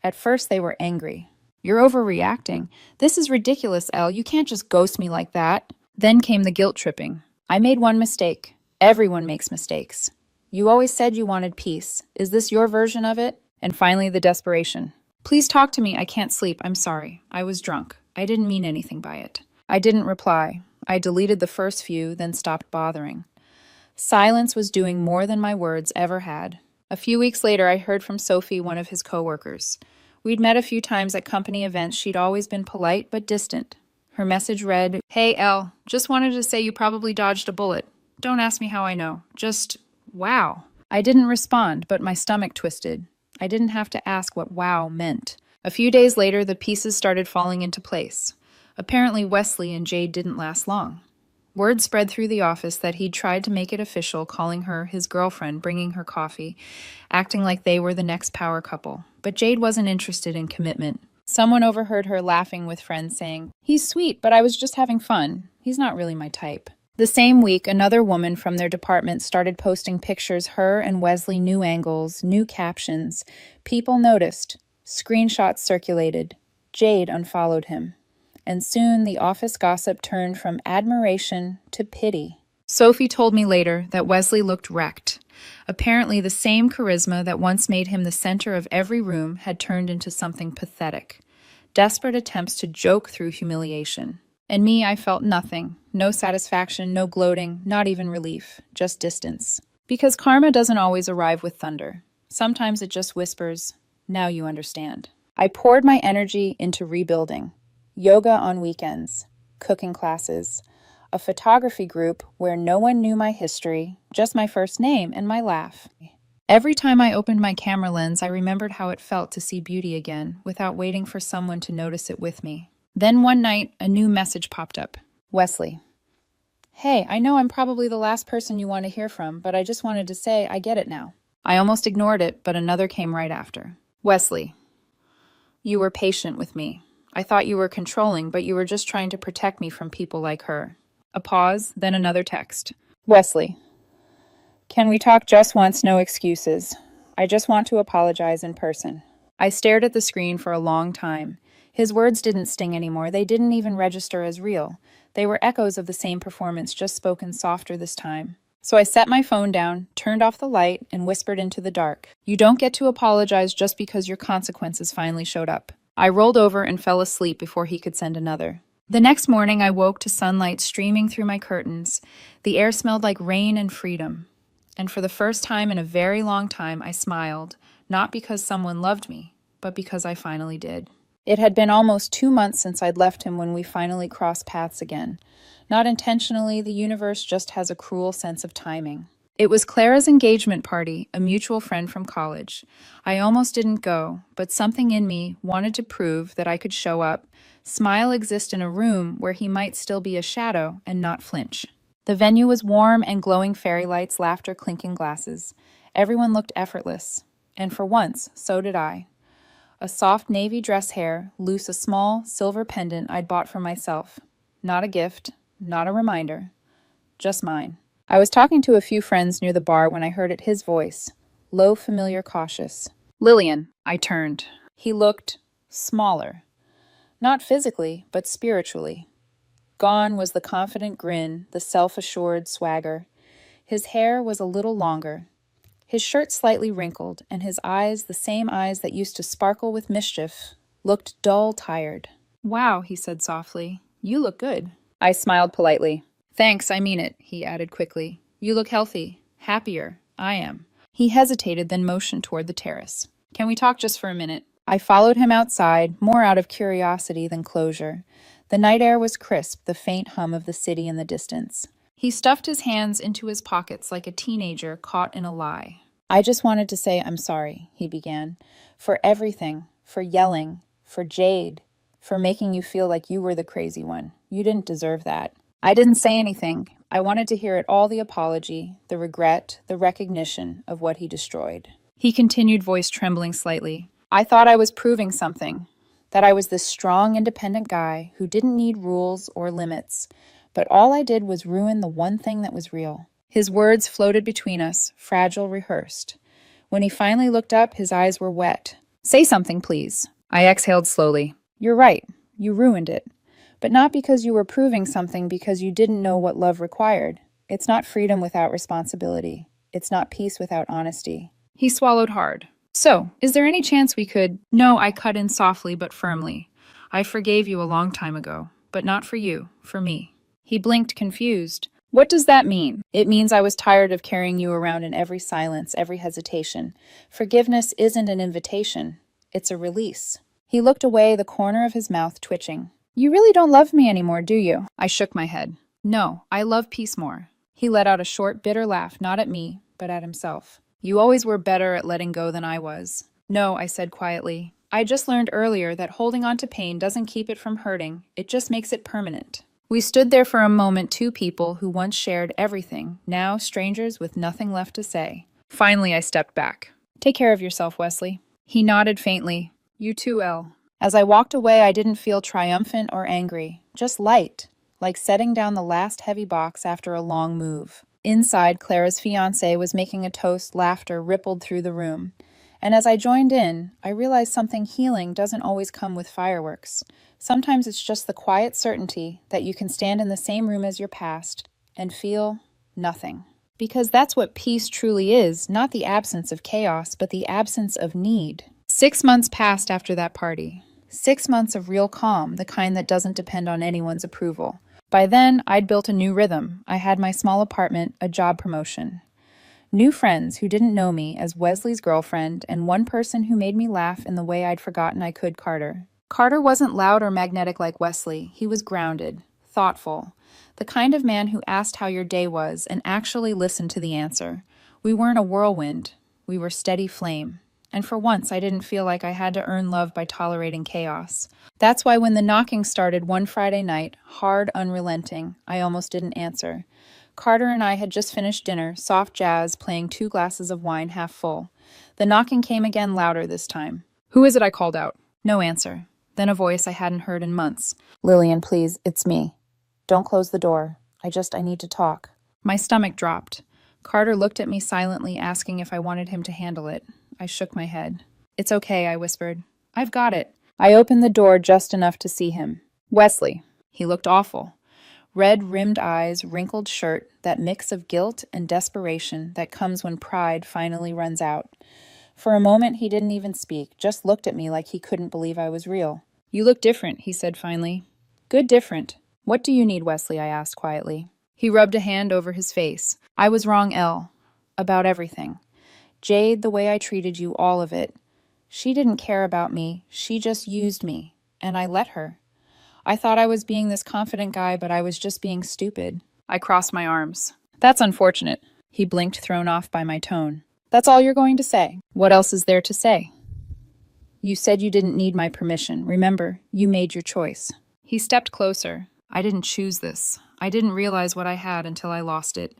At first, they were angry. You're overreacting. This is ridiculous, Elle. You can't just ghost me like that. Then came the guilt tripping. I made one mistake. Everyone makes mistakes. You always said you wanted peace. Is this your version of it? And finally, the desperation. Please talk to me. I can't sleep. I'm sorry. I was drunk. I didn't mean anything by it. I didn't reply. I deleted the first few, then stopped bothering. Silence was doing more than my words ever had. A few weeks later, I heard from Sophie, one of his coworkers. We'd met a few times at company events. She'd always been polite but distant. Her message read, Hey, Elle, just wanted to say you probably dodged a bullet. Don't ask me how I know. Just, wow. I didn't respond, but my stomach twisted. I didn't have to ask what wow meant. A few days later, the pieces started falling into place. Apparently, Wesley and Jade didn't last long. Word spread through the office that he'd tried to make it official, calling her his girlfriend, bringing her coffee, acting like they were the next power couple. But Jade wasn't interested in commitment. Someone overheard her laughing with friends saying, He's sweet, but I was just having fun. He's not really my type. The same week, another woman from their department started posting pictures her and Wesley, new angles, new captions. People noticed. Screenshots circulated. Jade unfollowed him. And soon the office gossip turned from admiration to pity. Sophie told me later that Wesley looked wrecked. Apparently the same charisma that once made him the center of every room had turned into something pathetic. Desperate attempts to joke through humiliation. And me, I felt nothing. No satisfaction, no gloating, not even relief. Just distance. Because karma doesn't always arrive with thunder. Sometimes it just whispers, now you understand. I poured my energy into rebuilding. Yoga on weekends, cooking classes, a photography group where no one knew my history, just my first name and my laugh. Every time I opened my camera lens, I remembered how it felt to see beauty again, without waiting for someone to notice it with me. Then one night, a new message popped up. Wesley. Hey, I know I'm probably the last person you want to hear from, but I just wanted to say I get it now. I almost ignored it, but another came right after. Wesley. You were patient with me. I thought you were controlling, but you were just trying to protect me from people like her. A pause, then another text. Wesley. Can we talk just once, no excuses? I just want to apologize in person. I stared at the screen for a long time. His words didn't sting anymore. They didn't even register as real. They were echoes of the same performance, just spoken softer this time. So I set my phone down, turned off the light, and whispered into the dark. You don't get to apologize just because your consequences finally showed up. I rolled over and fell asleep before he could send another. The next morning, I woke to sunlight streaming through my curtains. The air smelled like rain and freedom. And for the first time in a very long time, I smiled, not because someone loved me, but because I finally did. It had been almost 2 months since I'd left him when we finally crossed paths again. Not intentionally, the universe just has a cruel sense of timing. It was Clara's engagement party, a mutual friend from college. I almost didn't go, but something in me wanted to prove that I could show up, smile exist in a room where he might still be a shadow and not flinch. The venue was warm and glowing fairy lights, laughter, clinking glasses. Everyone looked effortless. And for once, so did I. A soft navy dress hair, loose a small silver pendant I'd bought for myself. Not a gift, not a reminder, just mine. I was talking to a few friends near the bar when I heard it his voice, low, familiar, cautious. Lillian, I turned. He looked smaller. Not physically, but spiritually. Gone was the confident grin, the self-assured swagger. His hair was a little longer. His shirt slightly wrinkled, and his eyes, the same eyes that used to sparkle with mischief, looked dull, tired. "Wow," he said softly. "You look good." I smiled politely. "Thanks, I mean it," he added quickly. "You look healthy. Happier. I am." He hesitated, then motioned toward the terrace. "Can we talk just for a minute?" I followed him outside, more out of curiosity than closure. The night air was crisp, the faint hum of the city in the distance. He stuffed his hands into his pockets like a teenager caught in a lie. "I just wanted to say I'm sorry," he began. "For everything. For yelling. For Jade. For making you feel like you were the crazy one. You didn't deserve that." I didn't say anything. I wanted to hear it all, the apology, the regret, the recognition of what he destroyed. He continued, voice trembling slightly. "I thought I was proving something. That I was this strong, independent guy who didn't need rules or limits. But all I did was ruin the one thing that was real." His words floated between us, fragile, rehearsed. When he finally looked up, his eyes were wet. "Say something, please." I exhaled slowly. "You're right. You ruined it. But not because you were proving something, because you didn't know what love required. It's not freedom without responsibility. It's not peace without honesty." He swallowed hard. "So, is there any chance we could—" "No," I cut in softly but firmly. "I forgave you a long time ago. But not for you, for me." He blinked, confused. "What does that mean?" "It means I was tired of carrying you around in every silence, every hesitation. Forgiveness isn't an invitation. It's a release." He looked away, the corner of his mouth twitching. "You really don't love me anymore, do you?" I shook my head. "No, I love peace more." He let out a short, bitter laugh, not at me, but at himself. "You always were better at letting go than I was." "No," I said quietly. "I just learned earlier that holding on to pain doesn't keep it from hurting. It just makes it permanent." We stood there for a moment, two people who once shared everything, now strangers with nothing left to say. Finally, I stepped back. "Take care of yourself, Wesley." He nodded faintly. "You too, Elle." As I walked away, I didn't feel triumphant or angry, just light, like setting down the last heavy box after a long move. Inside, Clara's fiancé was making a toast. Laughter rippled through the room. And as I joined in, I realized something healing doesn't always come with fireworks. Sometimes it's just the quiet certainty that you can stand in the same room as your past and feel nothing. Because that's what peace truly is, not the absence of chaos, but the absence of need. 6 months passed after that party. 6 months of real calm, the kind that doesn't depend on anyone's approval. By then, I'd built a new rhythm. I had my small apartment, a job promotion. New friends who didn't know me as Wesley's girlfriend, and one person who made me laugh in the way I'd forgotten I could, Carter. Carter wasn't loud or magnetic like Wesley. He was grounded, thoughtful, the kind of man who asked how your day was and actually listened to the answer. We weren't a whirlwind. We were steady flame. And for once, I didn't feel like I had to earn love by tolerating chaos. That's why when the knocking started one Friday night, hard, unrelenting, I almost didn't answer. Carter and I had just finished dinner, soft jazz, playing 2 glasses of wine half full. The knocking came again, louder this time. "Who is it?" I called out. No answer. Then a voice I hadn't heard in months. "Lillian, please, it's me. Don't close the door. I need to talk." My stomach dropped. Carter looked at me silently, asking if I wanted him to handle it. I shook my head. "It's okay," I whispered. "I've got it." I opened the door just enough to see him. Wesley. He looked awful. Red-rimmed eyes, wrinkled shirt, that mix of guilt and desperation that comes when pride finally runs out. For a moment, he didn't even speak, just looked at me like he couldn't believe I was real. "You look different," he said finally. "Good different. What do you need, Wesley?" I asked quietly. He rubbed a hand over his face. "I was wrong, Elle. About everything. Jade, the way I treated you, all of it. She didn't care about me. She just used me. And I let her. I thought I was being this confident guy, but I was just being stupid." I crossed my arms. "That's unfortunate." He blinked, thrown off by my tone. "That's all you're going to say?" "What else is there to say?" "You said you didn't need my permission. Remember, you made your choice." He stepped closer. "I didn't choose this. I didn't realize what I had until I lost it.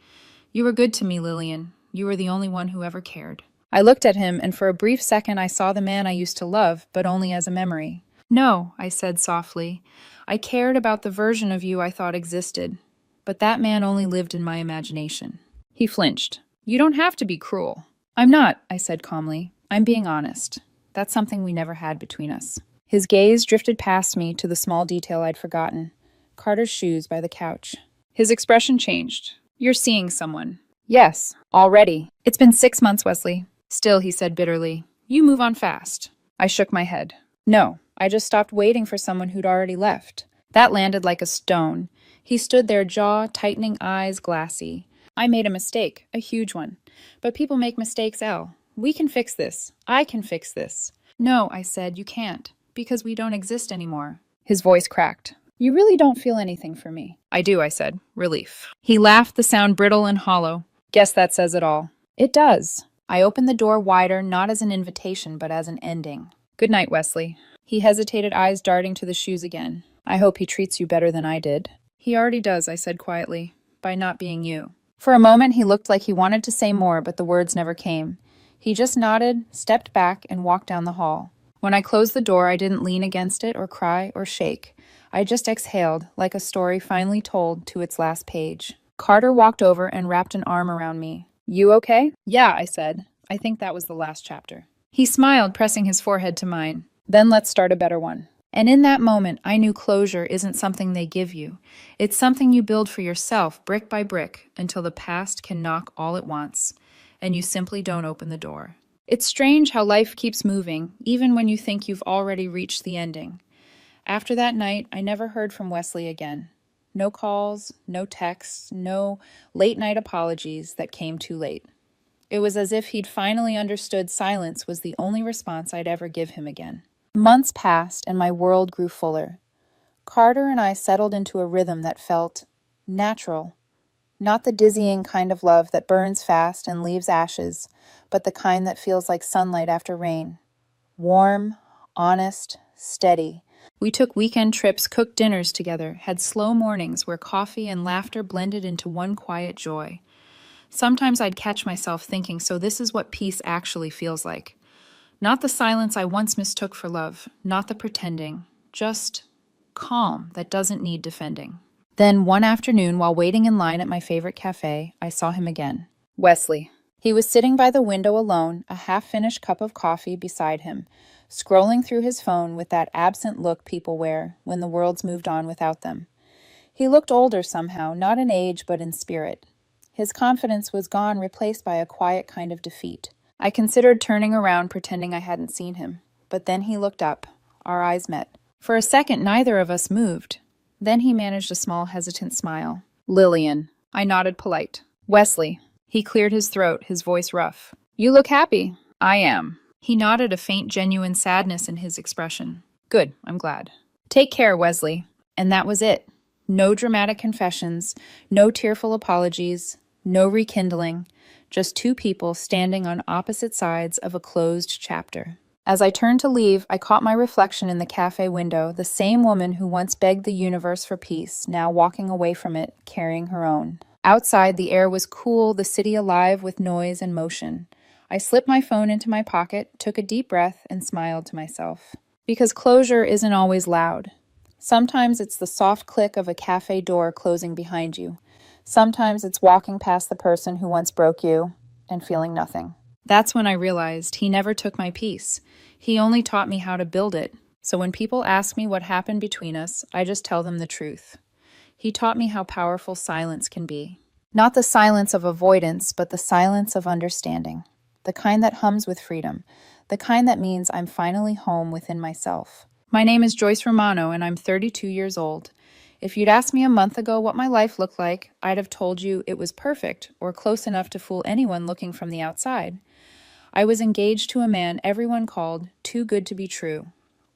You were good to me, Lillian. You were the only one who ever cared." I looked at him, and for a brief second I saw the man I used to love, but only as a memory. "No," I said softly. "I cared about the version of you I thought existed. But that man only lived in my imagination." He flinched. "You don't have to be cruel." "I'm not," I said calmly. "I'm being honest. That's something we never had between us." His gaze drifted past me to the small detail I'd forgotten. Carter's shoes by the couch. His expression changed. "You're seeing someone." Yes, already. It's been 6 months, Wesley. Still, he said bitterly, you move on fast. I shook my head. No, I just stopped waiting for someone who'd already left. That landed like a stone. He stood there, jaw tightening, eyes glassy. I made a mistake, a huge one. But people make mistakes, Elle. We can fix this. I can fix this. No, I said, you can't, because we don't exist anymore. His voice cracked. You really don't feel anything for me. I do, I said, relief. He laughed, the sound brittle and hollow. Guess that says it all. It does. I opened the door wider, not as an invitation, but as an ending. Good night, Wesley. He hesitated, eyes darting to the shoes again. I hope he treats you better than I did. He already does, I said quietly, by not being you. For a moment, he looked like he wanted to say more, but the words never came. He just nodded, stepped back, and walked down the hall. When I closed the door, I didn't lean against it or cry or shake. I just exhaled, like a story finally told to its last page. Carter walked over and wrapped an arm around me. You okay? Yeah, I said. I think that was the last chapter. He smiled, pressing his forehead to mine. Then let's start a better one. And in that moment, I knew closure isn't something they give you. It's something you build for yourself, brick by brick, until the past can knock all it wants, and you simply don't open the door. It's strange how life keeps moving, even when you think you've already reached the ending. After that night, I never heard from Wesley again. No calls, no texts, no late-night apologies that came too late. It was as if he'd finally understood silence was the only response I'd ever give him again. Months passed, and my world grew fuller. Carter and I settled into a rhythm that felt natural. Not the dizzying kind of love that burns fast and leaves ashes, but the kind that feels like sunlight after rain. Warm, honest, steady. We took weekend trips, cooked dinners together, had slow mornings where coffee and laughter blended into one quiet joy. Sometimes I'd catch myself thinking, so this is what peace actually feels like. Not the silence I once mistook for love, not the pretending, just calm that doesn't need defending. Then one afternoon, while waiting in line at my favorite cafe, I saw him again. Wesley. He was sitting by the window alone, a half-finished cup of coffee beside him, scrolling through his phone with that absent look people wear when the world's moved on without them. He looked older somehow, not in age but in spirit. His confidence was gone, replaced by a quiet kind of defeat. I considered turning around, pretending I hadn't seen him. But then he looked up. Our eyes met. For a second, neither of us moved. Then he managed a small, hesitant smile. Lillian. I nodded polite. Wesley. He cleared his throat, his voice rough. You look happy. I am. He nodded, a faint, genuine sadness in his expression. Good, I'm glad. Take care, Wesley. And that was it. No dramatic confessions, no tearful apologies, no rekindling, just two people standing on opposite sides of a closed chapter. As I turned to leave, I caught my reflection in the cafe window, the same woman who once begged the universe for peace, now walking away from it, carrying her own. Outside, the air was cool, the city alive with noise and motion. I slipped my phone into my pocket, took a deep breath, and smiled to myself. Because closure isn't always loud. Sometimes it's the soft click of a cafe door closing behind you. Sometimes it's walking past the person who once broke you and feeling nothing. That's when I realized he never took my peace. He only taught me how to build it. So when people ask me what happened between us, I just tell them the truth. He taught me how powerful silence can be. Not the silence of avoidance, but the silence of understanding. The kind that hums with freedom. The kind that means I'm finally home within myself. My name is Joyce Romano, and I'm 32 years old. If you'd asked me a month ago what my life looked like, I'd have told you it was perfect, or close enough to fool anyone looking from the outside. I was engaged to a man everyone called too good to be true,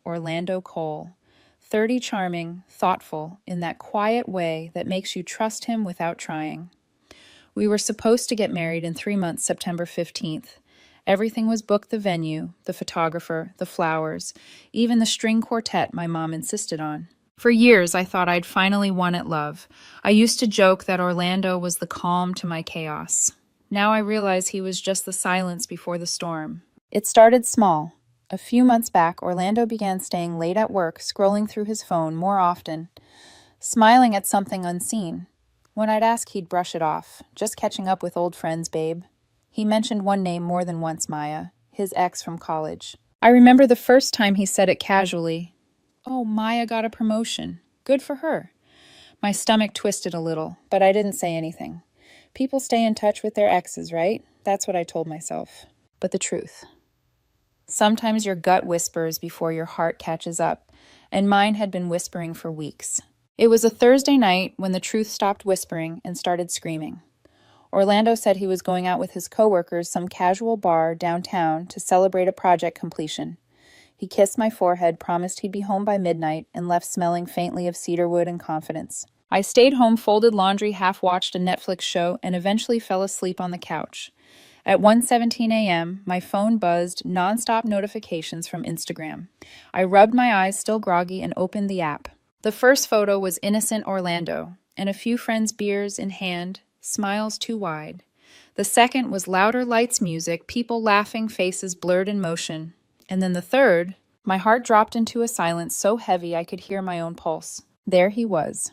Orlando Cole. 30, charming, thoughtful, in that quiet way that makes you trust him without trying. We were supposed to get married in 3 months, September 15th. Everything was booked: the venue, the photographer, the flowers, even the string quartet my mom insisted on. For years, I thought I'd finally won at love. I used to joke that Orlando was the calm to my chaos. Now I realize he was just the silence before the storm. It started small. A few months back, Orlando began staying late at work, scrolling through his phone more often, smiling at something unseen. When I'd ask, he'd brush it off. Just catching up with old friends, babe. He mentioned one name more than once, Maya, his ex from college. I remember the first time he said it casually. Oh, Maya got a promotion. Good for her. My stomach twisted a little, but I didn't say anything. People stay in touch with their exes, right? That's what I told myself. But the truth. Sometimes your gut whispers before your heart catches up, and mine had been whispering for weeks. It was a Thursday night when the truth stopped whispering and started screaming. Orlando said he was going out with his coworkers some casual bar downtown to celebrate a project completion. He kissed my forehead, promised he'd be home by midnight, and left smelling faintly of cedarwood and confidence. I stayed home, folded laundry, half-watched a Netflix show, and eventually fell asleep on the couch. At 1:17 a.m., my phone buzzed nonstop notifications from Instagram. I rubbed my eyes, still groggy, and opened the app. The first photo was innocent Orlando, and a few friends' beers in hand, smiles too wide. The second was louder lights, music, people laughing, faces blurred in motion. And then the third, my heart dropped into a silence so heavy I could hear my own pulse. There he was.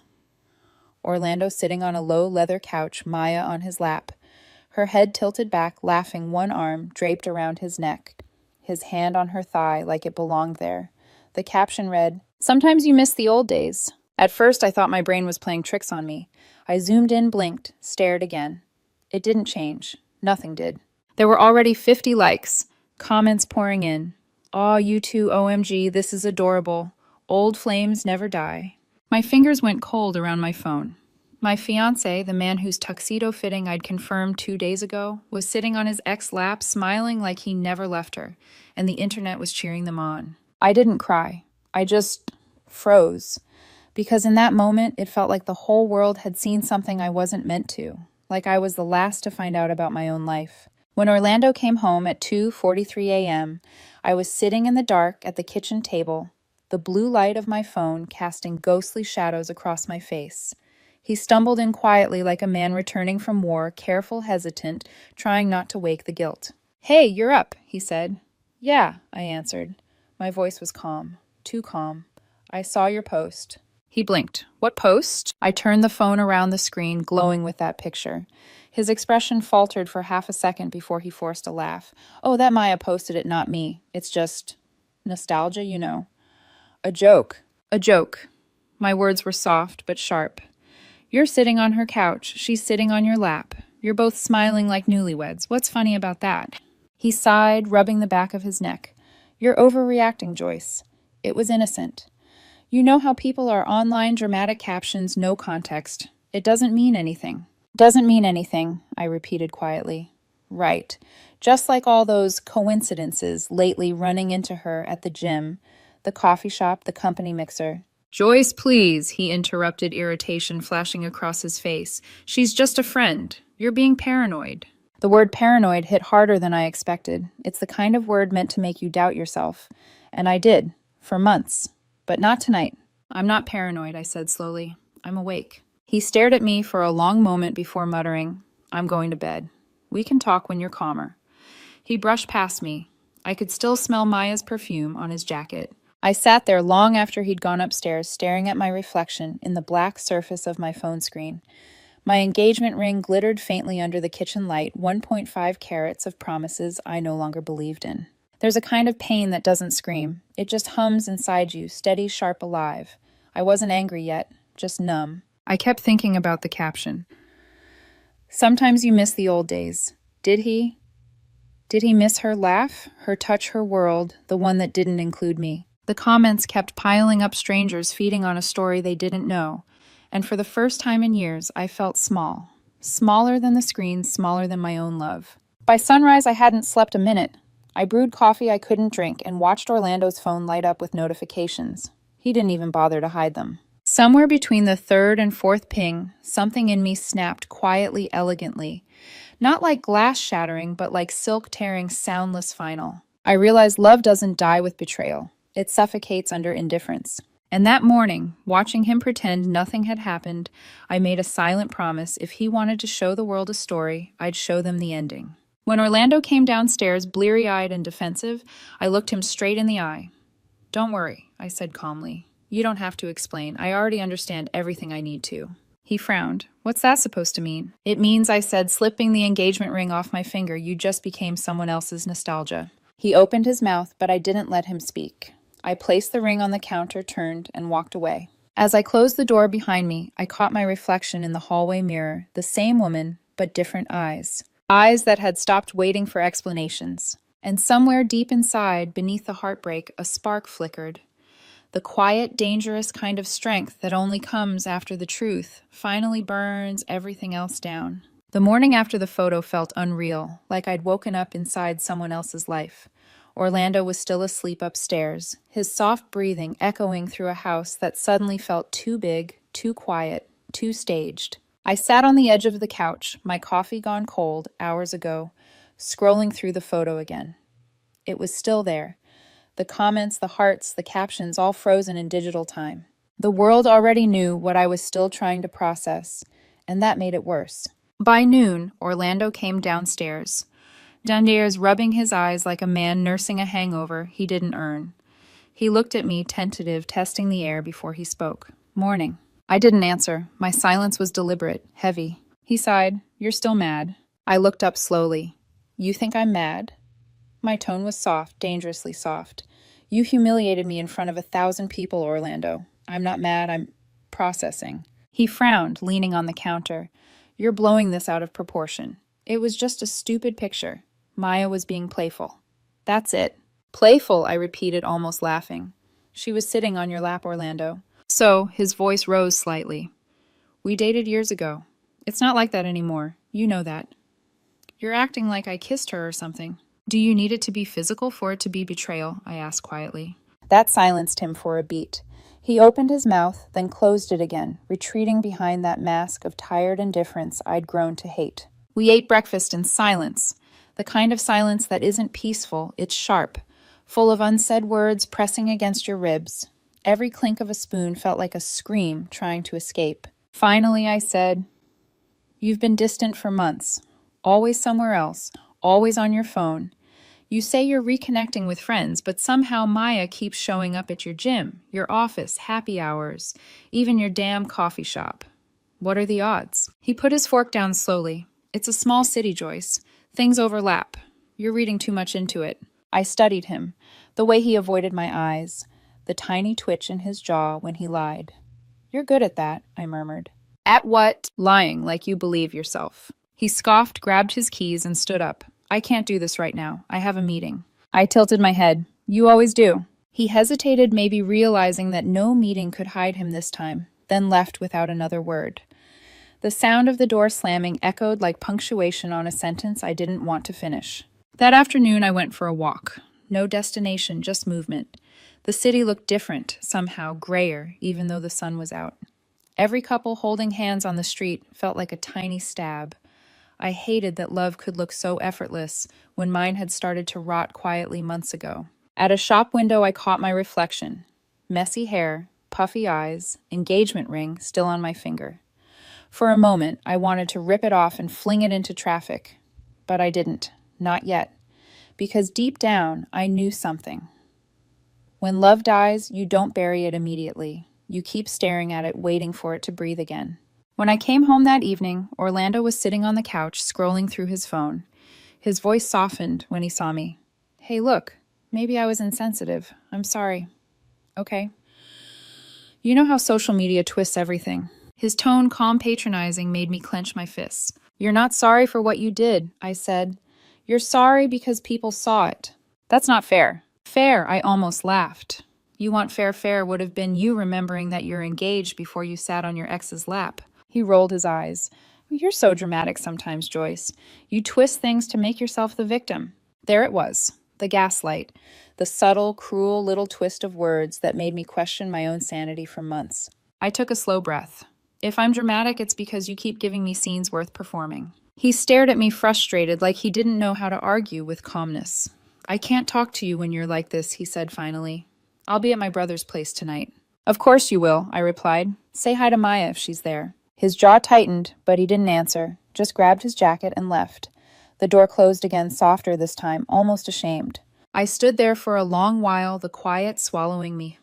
Orlando sitting on a low leather couch, Maya on his lap. Her head tilted back, laughing, one arm draped around his neck, his hand on her thigh like it belonged there. The caption read, "Sometimes you miss the old days." At first, I thought my brain was playing tricks on me. I zoomed in, blinked, stared again. It didn't change. Nothing did. There were already 50 likes, comments pouring in. "Aw, you two, OMG, this is adorable. Old flames never die." My fingers went cold around my phone. My fiancé, the man whose tuxedo fitting I'd confirmed 2 days ago, was sitting on his ex lap, smiling like he never left her, and the internet was cheering them on. I didn't cry. I just froze. Because in that moment, it felt like the whole world had seen something I wasn't meant to, like I was the last to find out about my own life. When Orlando came home at 2:43 a.m., I was sitting in the dark at the kitchen table, the blue light of my phone casting ghostly shadows across my face. He stumbled in quietly like a man returning from war, careful, hesitant, trying not to wake the guilt. "Hey, you're up," he said. "Yeah," I answered. My voice was calm, too calm. "I saw your post." He blinked. "What post?" I turned the phone around the screen, glowing with that picture. His expression faltered for half a second before he forced a laugh. "Oh, that Maya posted it, not me. It's just nostalgia, you know." "A joke." "A joke." My words were soft but sharp. "You're sitting on her couch. She's sitting on your lap. You're both smiling like newlyweds. What's funny about that?" He sighed, rubbing the back of his neck. "You're overreacting, Joyce. It was innocent. You know how people are online, dramatic captions, no context. It doesn't mean anything." "Doesn't mean anything," I repeated quietly. "Right. Just like all those coincidences lately, running into her at the gym, the coffee shop, the company mixer." "Joyce, please," he interrupted, irritation flashing across his face. "She's just a friend. You're being paranoid." The word paranoid hit harder than I expected. It's the kind of word meant to make you doubt yourself. And I did, for months. But not tonight. "I'm not paranoid," I said slowly. "I'm awake." He stared at me for a long moment before muttering, "I'm going to bed. We can talk when you're calmer." He brushed past me. I could still smell Maya's perfume on his jacket. I sat there long after he'd gone upstairs, staring at my reflection in the black surface of my phone screen. My engagement ring glittered faintly under the kitchen light, 1.5 carats of promises I no longer believed in. There's a kind of pain that doesn't scream. It just hums inside you, steady, sharp, alive. I wasn't angry yet, just numb. I kept thinking about the caption. "Sometimes you miss the old days." Did he? Did he miss her laugh, her touch, her world, the one that didn't include me? The comments kept piling up, strangers feeding on a story they didn't know. And for the first time in years, I felt small. Smaller than the screen, smaller than my own love. By sunrise, I hadn't slept a minute. I brewed coffee I couldn't drink and watched Orlando's phone light up with notifications. He didn't even bother to hide them. Somewhere between the third and fourth ping, something in me snapped quietly, elegantly. Not like glass shattering, but like silk tearing, soundless final. I realized love doesn't die with betrayal. It suffocates under indifference. And that morning, watching him pretend nothing had happened, I made a silent promise if he wanted to show the world a story, I'd show them the ending. When Orlando came downstairs, bleary-eyed and defensive, I looked him straight in the eye. "Don't worry," I said calmly. "You don't have to explain. I already understand everything I need to." He frowned. "What's that supposed to mean?" "It means," I said, slipping the engagement ring off my finger, "you just became someone else's nostalgia." He opened his mouth, but I didn't let him speak. I placed the ring on the counter, turned, and walked away. As I closed the door behind me, I caught my reflection in the hallway mirror, the same woman, but different eyes. Eyes that had stopped waiting for explanations. And somewhere deep inside, beneath the heartbreak, a spark flickered. The quiet, dangerous kind of strength that only comes after the truth finally burns everything else down. The morning after the photo felt unreal, like I'd woken up inside someone else's life. Orlando was still asleep upstairs, his soft breathing echoing through a house that suddenly felt too big, too quiet, too staged. I sat on the edge of the couch, my coffee gone cold hours ago, scrolling through the photo again. It was still there. The comments, the hearts, the captions, all frozen in digital time. The world already knew what I was still trying to process, and that made it worse. By noon, Orlando came downstairs, rubbing his eyes like a man nursing a hangover he didn't earn. He looked at me, tentative, testing the air before he spoke. Morning. I didn't answer. My silence was deliberate, heavy. He sighed. You're still mad. I looked up slowly. You think I'm mad? My tone was soft, dangerously soft. You humiliated me in front of 1,000 people, Orlando. I'm not mad, I'm processing. He frowned, leaning on the counter. You're blowing this out of proportion. It was just a stupid picture. Maya was being playful. That's it. Playful, I repeated, almost laughing. She was sitting on your lap, Orlando. So, his voice rose slightly. We dated years ago. It's not like that anymore. You know that. You're acting like I kissed her or something. Do you need it to be physical for it to be betrayal? I asked quietly. That silenced him for a beat. He opened his mouth, then closed it again, retreating behind that mask of tired indifference I'd grown to hate. We ate breakfast in silence. The kind of silence that isn't peaceful, it's sharp, full of unsaid words pressing against your ribs. Every clink of a spoon felt like a scream trying to escape. Finally, I said, You've been distant for months. Always somewhere else. Always on your phone. You say you're reconnecting with friends, but somehow Maya keeps showing up at your gym, your office, happy hours, even your damn coffee shop. What are the odds? He put his fork down slowly. It's a small city, Joyce. Things overlap. You're reading too much into it. I studied him, the way he avoided my eyes, the tiny twitch in his jaw when he lied. You're good at that, I murmured. At what? Lying like you believe yourself. He scoffed, grabbed his keys, and stood up. I can't do this right now. I have a meeting. I tilted my head. You always do. He hesitated, maybe realizing that no meeting could hide him this time, then left without another word. The sound of the door slamming echoed like punctuation on a sentence I didn't want to finish. That afternoon, I went for a walk. No destination, just movement. The city looked different, somehow grayer, even though the sun was out. Every couple holding hands on the street felt like a tiny stab. I hated that love could look so effortless when mine had started to rot quietly months ago. At a shop window, I caught my reflection. Messy hair, puffy eyes, engagement ring still on my finger. For a moment, I wanted to rip it off and fling it into traffic. But I didn't. Not yet. Because deep down, I knew something. When love dies, you don't bury it immediately. You keep staring at it, waiting for it to breathe again. When I came home that evening, Orlando was sitting on the couch, scrolling through his phone. His voice softened when he saw me. Hey, look, maybe I was insensitive. I'm sorry. Okay. You know how social media twists everything. His tone, calm, patronizing, made me clench my fists. You're not sorry for what you did, I said. You're sorry because people saw it. That's not fair. Fair, I almost laughed. You want fair would have been you remembering that you're engaged before you sat on your ex's lap. He rolled his eyes. You're so dramatic sometimes, Joyce. You twist things to make yourself the victim. There it was, the gaslight, the subtle, cruel little twist of words that made me question my own sanity for months. I took a slow breath. If I'm dramatic, it's because you keep giving me scenes worth performing. He stared at me frustrated, like he didn't know how to argue with calmness. I can't talk to you when you're like this, he said finally. I'll be at my brother's place tonight. Of course you will, I replied. Say hi to Maya if she's there. His jaw tightened, but he didn't answer, just grabbed his jacket and left. The door closed again, softer this time, almost ashamed. I stood there for a long while, the quiet swallowing me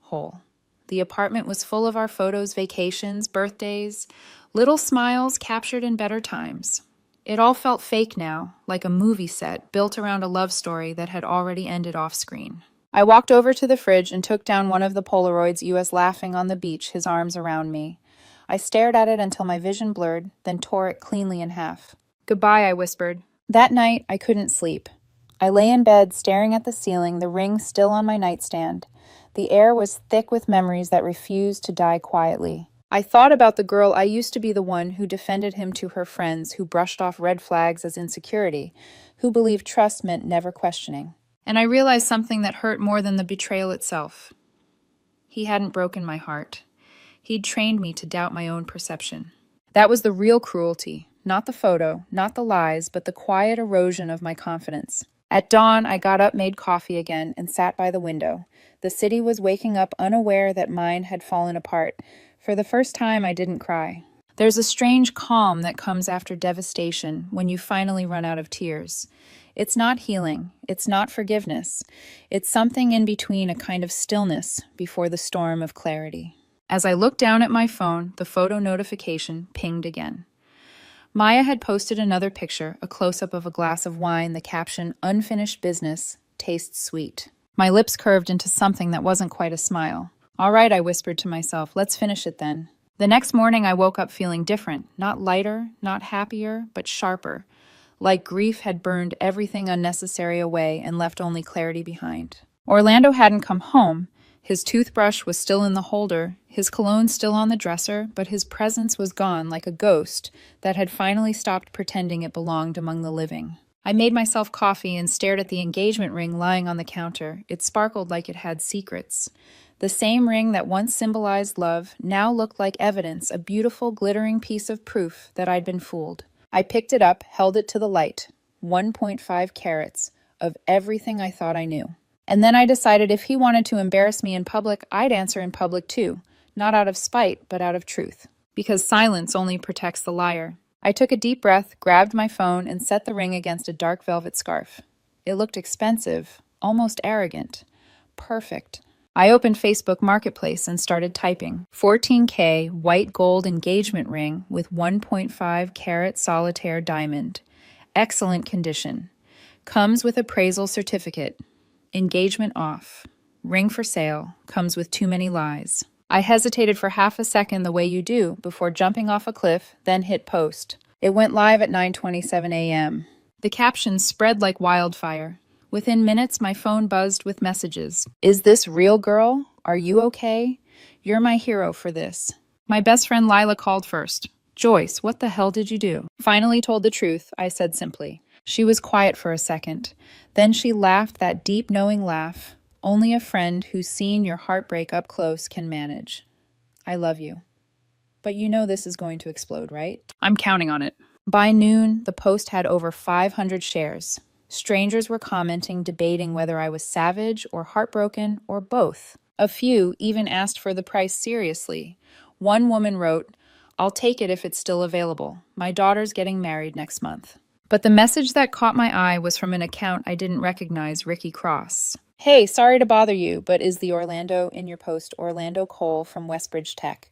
whole. The apartment was full of our photos, vacations, birthdays, little smiles captured in better times. It all felt fake now, like a movie set built around a love story that had already ended off-screen. I walked over to the fridge and took down one of the Polaroids, you was laughing on the beach, his arms around me. I stared at it until my vision blurred, then tore it cleanly in half. "Goodbye," I whispered. That night, I couldn't sleep. I lay in bed, staring at the ceiling, the ring still on my nightstand. The air was thick with memories that refused to die quietly. I thought about the girl I used to be, the one who defended him to her friends, who brushed off red flags as insecurity, who believed trust meant never questioning. And I realized something that hurt more than the betrayal itself. He hadn't broken my heart. He'd trained me to doubt my own perception. That was the real cruelty, not the photo, not the lies, but the quiet erosion of my confidence. At dawn, I got up, made coffee again, and sat by the window. The city was waking up, unaware that mine had fallen apart. For the first time, I didn't cry. There's a strange calm that comes after devastation when you finally run out of tears. It's not healing. It's not forgiveness. It's something in between, a kind of stillness before the storm of clarity. As I looked down at my phone, the photo notification pinged again. Maya had posted another picture, a close-up of a glass of wine, the caption, "Unfinished business, tastes sweet." My lips curved into something that wasn't quite a smile. "All right," I whispered to myself, "let's finish it then." The next morning, I woke up feeling different, not lighter, not happier, but sharper, like grief had burned everything unnecessary away and left only clarity behind. Orlando hadn't come home. His toothbrush was still in the holder, his cologne still on the dresser, but his presence was gone like a ghost that had finally stopped pretending it belonged among the living. I made myself coffee and stared at the engagement ring lying on the counter. It sparkled like it had secrets. The same ring that once symbolized love now looked like evidence, a beautiful, glittering piece of proof that I'd been fooled. I picked it up, held it to the light. 1.5 carats of everything I thought I knew. And then I decided if he wanted to embarrass me in public, I'd answer in public too. Not out of spite, but out of truth. Because silence only protects the liar. I took a deep breath, grabbed my phone, and set the ring against a dark velvet scarf. It looked expensive, almost arrogant. Perfect. I opened Facebook Marketplace and started typing. 14K white gold engagement ring with 1.5 carat solitaire diamond. Excellent condition. Comes with appraisal certificate. Engagement off. Ring for sale. Comes with too many lies. I hesitated for half a second the way you do before jumping off a cliff, then hit post. It went live at 9:27 a.m. The caption spread like wildfire. Within minutes, my phone buzzed with messages. "Is this real, girl? Are you okay? You're my hero for this." My best friend Lila called first. "Joyce, what the hell did you do?" "Finally told the truth," I said simply. She was quiet for a second. Then she laughed that deep, knowing laugh only a friend who's seen your heartbreak up close can manage. "I love you. But you know this is going to explode, right?" "I'm counting on it." By noon, the post had over 500 shares. Strangers were commenting, debating whether I was savage or heartbroken or both. A few even asked for the price seriously. One woman wrote, "I'll take it if it's still available. My daughter's getting married next month." But the message that caught my eye was from an account I didn't recognize, Ricky Cross. "Hey, sorry to bother you, but is the Orlando in your post Orlando Cole from Westbridge Tech?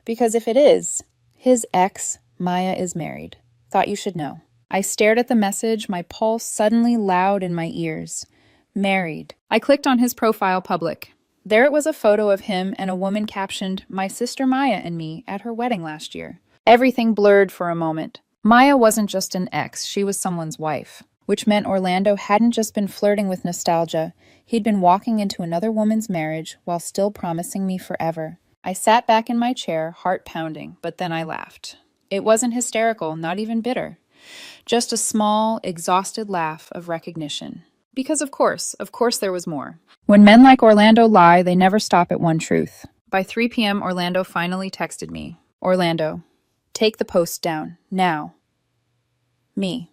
Because if it is, his ex, Maya, is married. Thought you should know." I stared at the message, my pulse suddenly loud in my ears. Married. I clicked on his profile, public. There it was, a photo of him and a woman captioned, "My sister Maya and me at her wedding last year." Everything blurred for a moment. Maya wasn't just an ex, she was someone's wife, which meant Orlando hadn't just been flirting with nostalgia, he'd been walking into another woman's marriage while still promising me forever. I sat back in my chair, heart pounding, but then I laughed. It wasn't hysterical, not even bitter. Just a small, exhausted laugh of recognition. Because of course there was more. When men like Orlando lie, they never stop at one truth. By 3 p.m., Orlando finally texted me. "Orlando, take the post down, now." Me.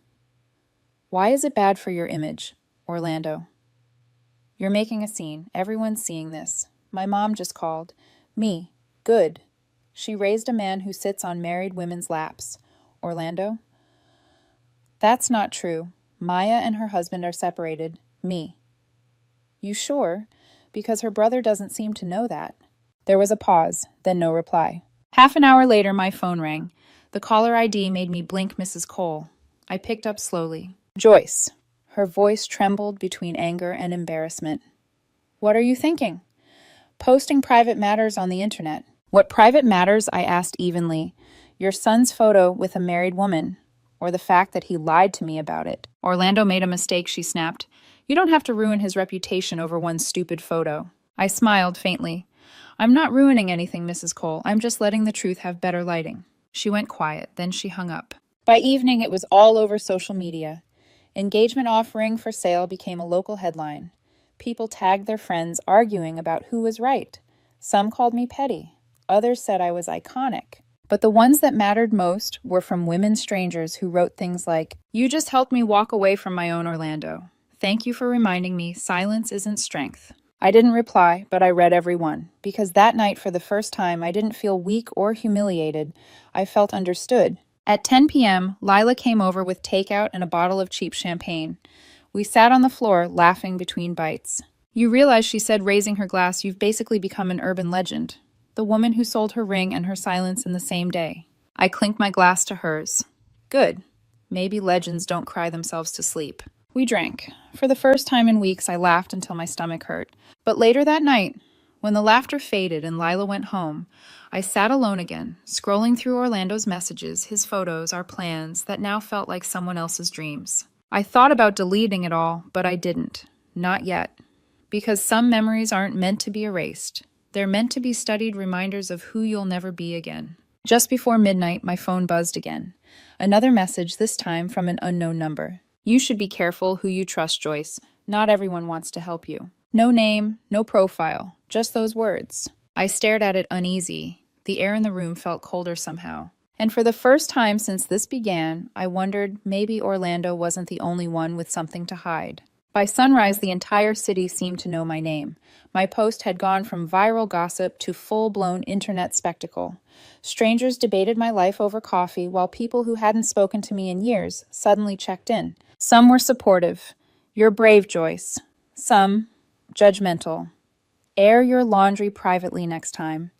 "Why is it bad for your image?" Orlando. "You're making a scene. Everyone's seeing this. My mom just called." Me. "Good. She raised a man who sits on married women's laps." Orlando. "That's not true. Maya and her husband are separated." Me. "You sure? Because her brother doesn't seem to know that." There was a pause, then no reply. Half an hour later, my phone rang. The caller ID made me blink Mrs. Cole. I picked up slowly. "Joyce." Her voice trembled between anger and embarrassment. "What are you thinking?" "Posting private matters on the internet. What private matters? I asked evenly. Your son's photo with a married woman, or the fact that he lied to me about it. Orlando made a mistake, she snapped. You don't have to ruin his reputation over one stupid photo. I smiled faintly. I'm not ruining anything, Mrs. Cole. I'm just letting the truth have better lighting. She went quiet, then she hung up. By evening, it was all over social media. Engagement offering for sale became a local headline. People tagged their friends, arguing about who was right. Some called me petty. Others said I was iconic. But the ones that mattered most were from women strangers who wrote things like, You just helped me walk away from my own Orlando. Thank you for reminding me silence isn't strength. I didn't reply, but I read every one, because that night, for the first time, I didn't feel weak or humiliated. I felt understood. At 10 p.m., Lila came over with takeout and a bottle of cheap champagne. We sat on the floor, laughing between bites. You realize, she said, raising her glass, you've basically become an urban legend. The woman who sold her ring and her silence in the same day. I clinked my glass to hers. Good. Maybe legends don't cry themselves to sleep. We drank. For the first time in weeks, I laughed until my stomach hurt. But later that night, when the laughter faded and Lila went home, I sat alone again, scrolling through Orlando's messages, his photos, our plans, that now felt like someone else's dreams. I thought about deleting it all, but I didn't. Not yet. Because some memories aren't meant to be erased. They're meant to be studied reminders of who you'll never be again. Just before midnight, my phone buzzed again. Another message, this time from an unknown number. You should be careful who you trust, Joyce. Not everyone wants to help you. No name, no profile, just those words. I stared at it uneasy. The air in the room felt colder somehow. And for the first time since this began, I wondered maybe Orlando wasn't the only one with something to hide. By sunrise, the entire city seemed to know my name. My post had gone from viral gossip to full-blown internet spectacle. Strangers debated my life over coffee, while people who hadn't spoken to me in years suddenly checked in. Some were supportive. You're brave, Joyce. Some, judgmental. Air your laundry privately next time.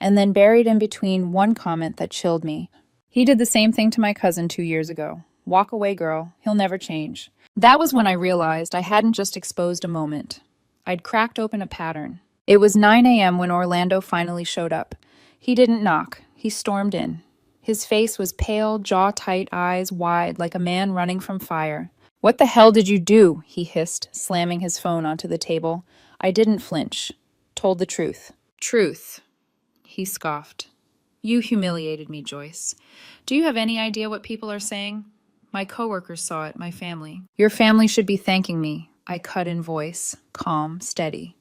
And then buried in between one comment that chilled me. He did the same thing to my cousin 2 years ago. Walk away, girl. He'll never change. That was when I realized I hadn't just exposed a moment. I'd cracked open a pattern. It was 9 a.m. when Orlando finally showed up. He didn't knock. He stormed in. His face was pale, jaw tight, eyes wide, like a man running from fire. What the hell did you do? He hissed, slamming his phone onto the table. I didn't flinch. Told the truth. Truth. He scoffed. You humiliated me, Joyce. Do you have any idea what people are saying? My coworkers saw it, my family. Your family should be thanking me. I cut in voice, calm, steady.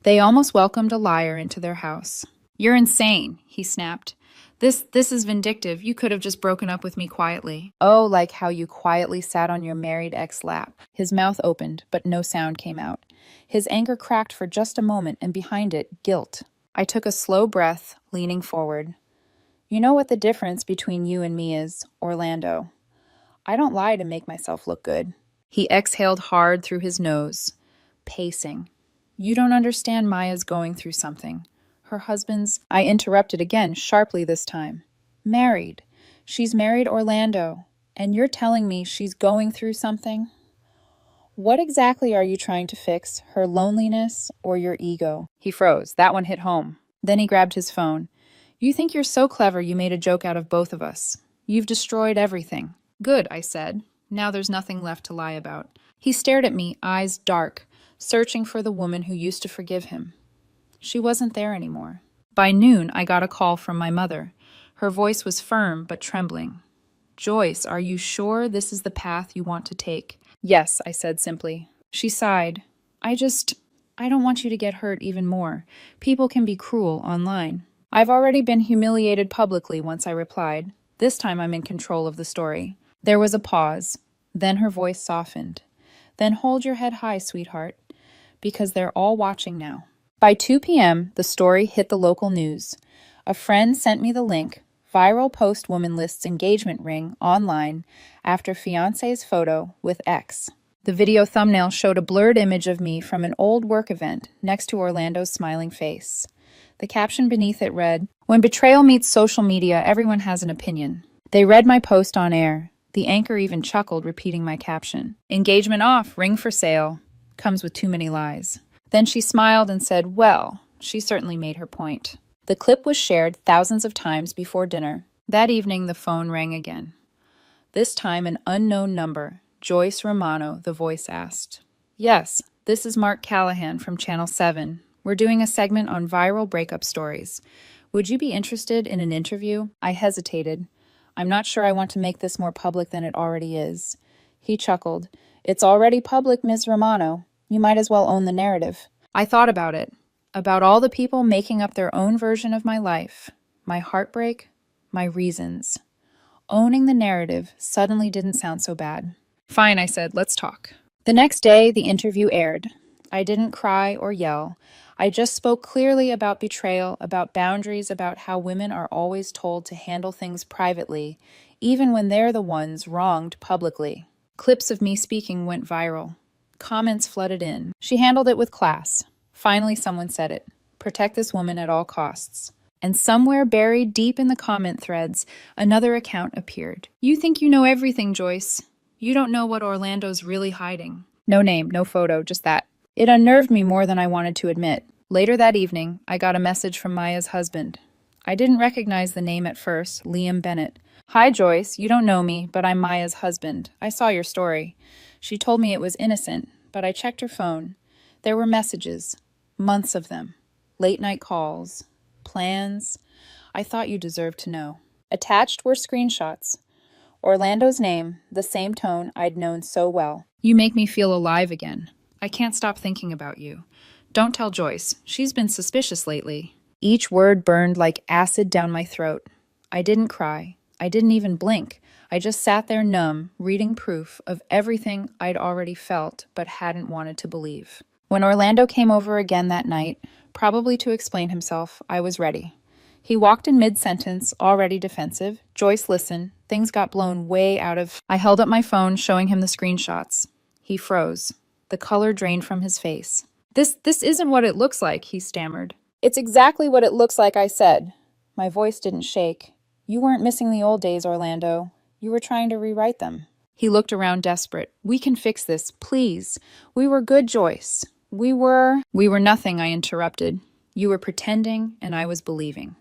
They almost welcomed a liar into their house. You're insane, he snapped. This is vindictive. You could have just broken up with me quietly. Oh, like how you quietly sat on your married ex lap. His mouth opened, but no sound came out. His anger cracked for just a moment, and behind it, guilt. I took a slow breath, leaning forward. You know what the difference between you and me is, Orlando. I don't lie to make myself look good. He exhaled hard through his nose, pacing. You don't understand. Maya's going through something. Her husband's... I interrupted again, sharply this time. Married. She's married Orlando. And you're telling me she's going through something? What exactly are you trying to fix? Her loneliness or your ego? He froze. That one hit home. Then he grabbed his phone. You think you're so clever you made a joke out of both of us. You've destroyed everything. Good, I said. Now there's nothing left to lie about. He stared at me, eyes dark, searching for the woman who used to forgive him. She wasn't there anymore. By noon, I got a call from my mother. Her voice was firm but trembling. Joyce, are you sure this is the path you want to take? Yes, I said simply. She sighed. I don't want you to get hurt even more. People can be cruel online. I've already been humiliated publicly, once I replied. This time I'm in control of the story. There was a pause. Then her voice softened. Then hold your head high, sweetheart, because they're all watching now. By 2 p.m., the story hit the local news. A friend sent me the link. Viral post woman lists engagement ring online after fiancé's photo with ex. The video thumbnail showed a blurred image of me from an old work event next to Orlando's smiling face. The caption beneath it read, When betrayal meets social media, everyone has an opinion. They read my post on air. The anchor even chuckled, repeating my caption. Engagement off, ring for sale. Comes with too many lies. Then she smiled and said, well, she certainly made her point. The clip was shared thousands of times before dinner. That evening, the phone rang again. This time, an unknown number. Joyce Romano, the voice asked. Yes, this is Mark Callahan from Channel 7. We're doing a segment on viral breakup stories. Would you be interested in an interview? I hesitated. I'm not sure I want to make this more public than it already is. He chuckled. It's already public, Ms. Romano. You might as well own the narrative. I thought about it. About all the people making up their own version of my life. My heartbreak. My reasons. Owning the narrative suddenly didn't sound so bad. Fine, I said, let's talk. The next day, the interview aired. I didn't cry or yell. I just spoke clearly about betrayal, about boundaries, about how women are always told to handle things privately, even when they're the ones wronged publicly. Clips of me speaking went viral. Comments flooded in. She handled it with class. Finally, someone said it. Protect this woman at all costs. And somewhere buried deep in the comment threads, another account appeared. You think you know everything, Joyce. You don't know what Orlando's really hiding. No name, no photo, just that. It unnerved me more than I wanted to admit. Later that evening, I got a message from Maya's husband. I didn't recognize the name at first, Liam Bennett. Hi, Joyce. You don't know me, but I'm Maya's husband. I saw your story. She told me it was innocent, but I checked her phone. There were messages, months of them, late-night calls, plans. I thought you deserved to know. Attached were screenshots. Orlando's name, the same tone I'd known so well. You make me feel alive again. I can't stop thinking about you. Don't tell Joyce. She's been suspicious lately. Each word burned like acid down my throat. I didn't cry. I didn't even blink. I just sat there numb, reading proof of everything I'd already felt but hadn't wanted to believe. When Orlando came over again that night, probably to explain himself, I was ready. He walked in mid-sentence, already defensive. Joyce listened. Things got blown way out of... I held up my phone, showing him the screenshots. He froze. The color drained from his face. This isn't what it looks like, he stammered. It's exactly what it looks like, I said. My voice didn't shake. You weren't missing the old days, Orlando. You were trying to rewrite them. He looked around desperate. We can fix this, please. We were good, Joyce. We were nothing, I interrupted. You were pretending, and I was believing.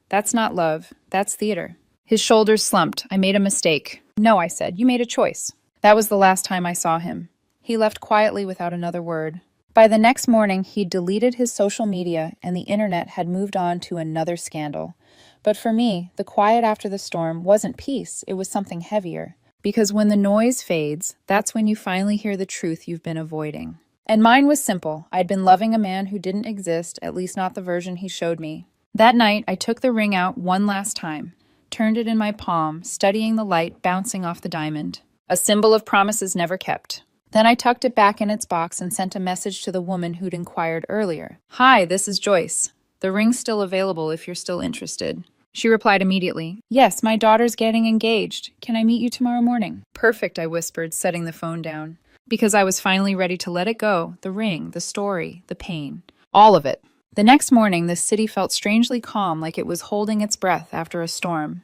That's not love. That's theater. His shoulders slumped. I made a mistake. No, I said. You made a choice. That was the last time I saw him. He left quietly without another word. By the next morning, he'd deleted his social media, and the internet had moved on to another scandal. But for me, the quiet after the storm wasn't peace. It was something heavier. Because when the noise fades, that's when you finally hear the truth you've been avoiding. And mine was simple. I'd been loving a man who didn't exist, at least not the version he showed me. That night, I took the ring out one last time, turned it in my palm, studying the light bouncing off the diamond. A symbol of promises never kept. Then I tucked it back in its box and sent a message to the woman who'd inquired earlier. Hi, this is Joyce. The ring's still available if you're still interested. She replied immediately. Yes, my daughter's getting engaged. Can I meet you tomorrow morning? Perfect, I whispered, setting the phone down. Because I was finally ready to let it go, the ring, the story, the pain. All of it. The next morning, the city felt strangely calm, like it was holding its breath after a storm.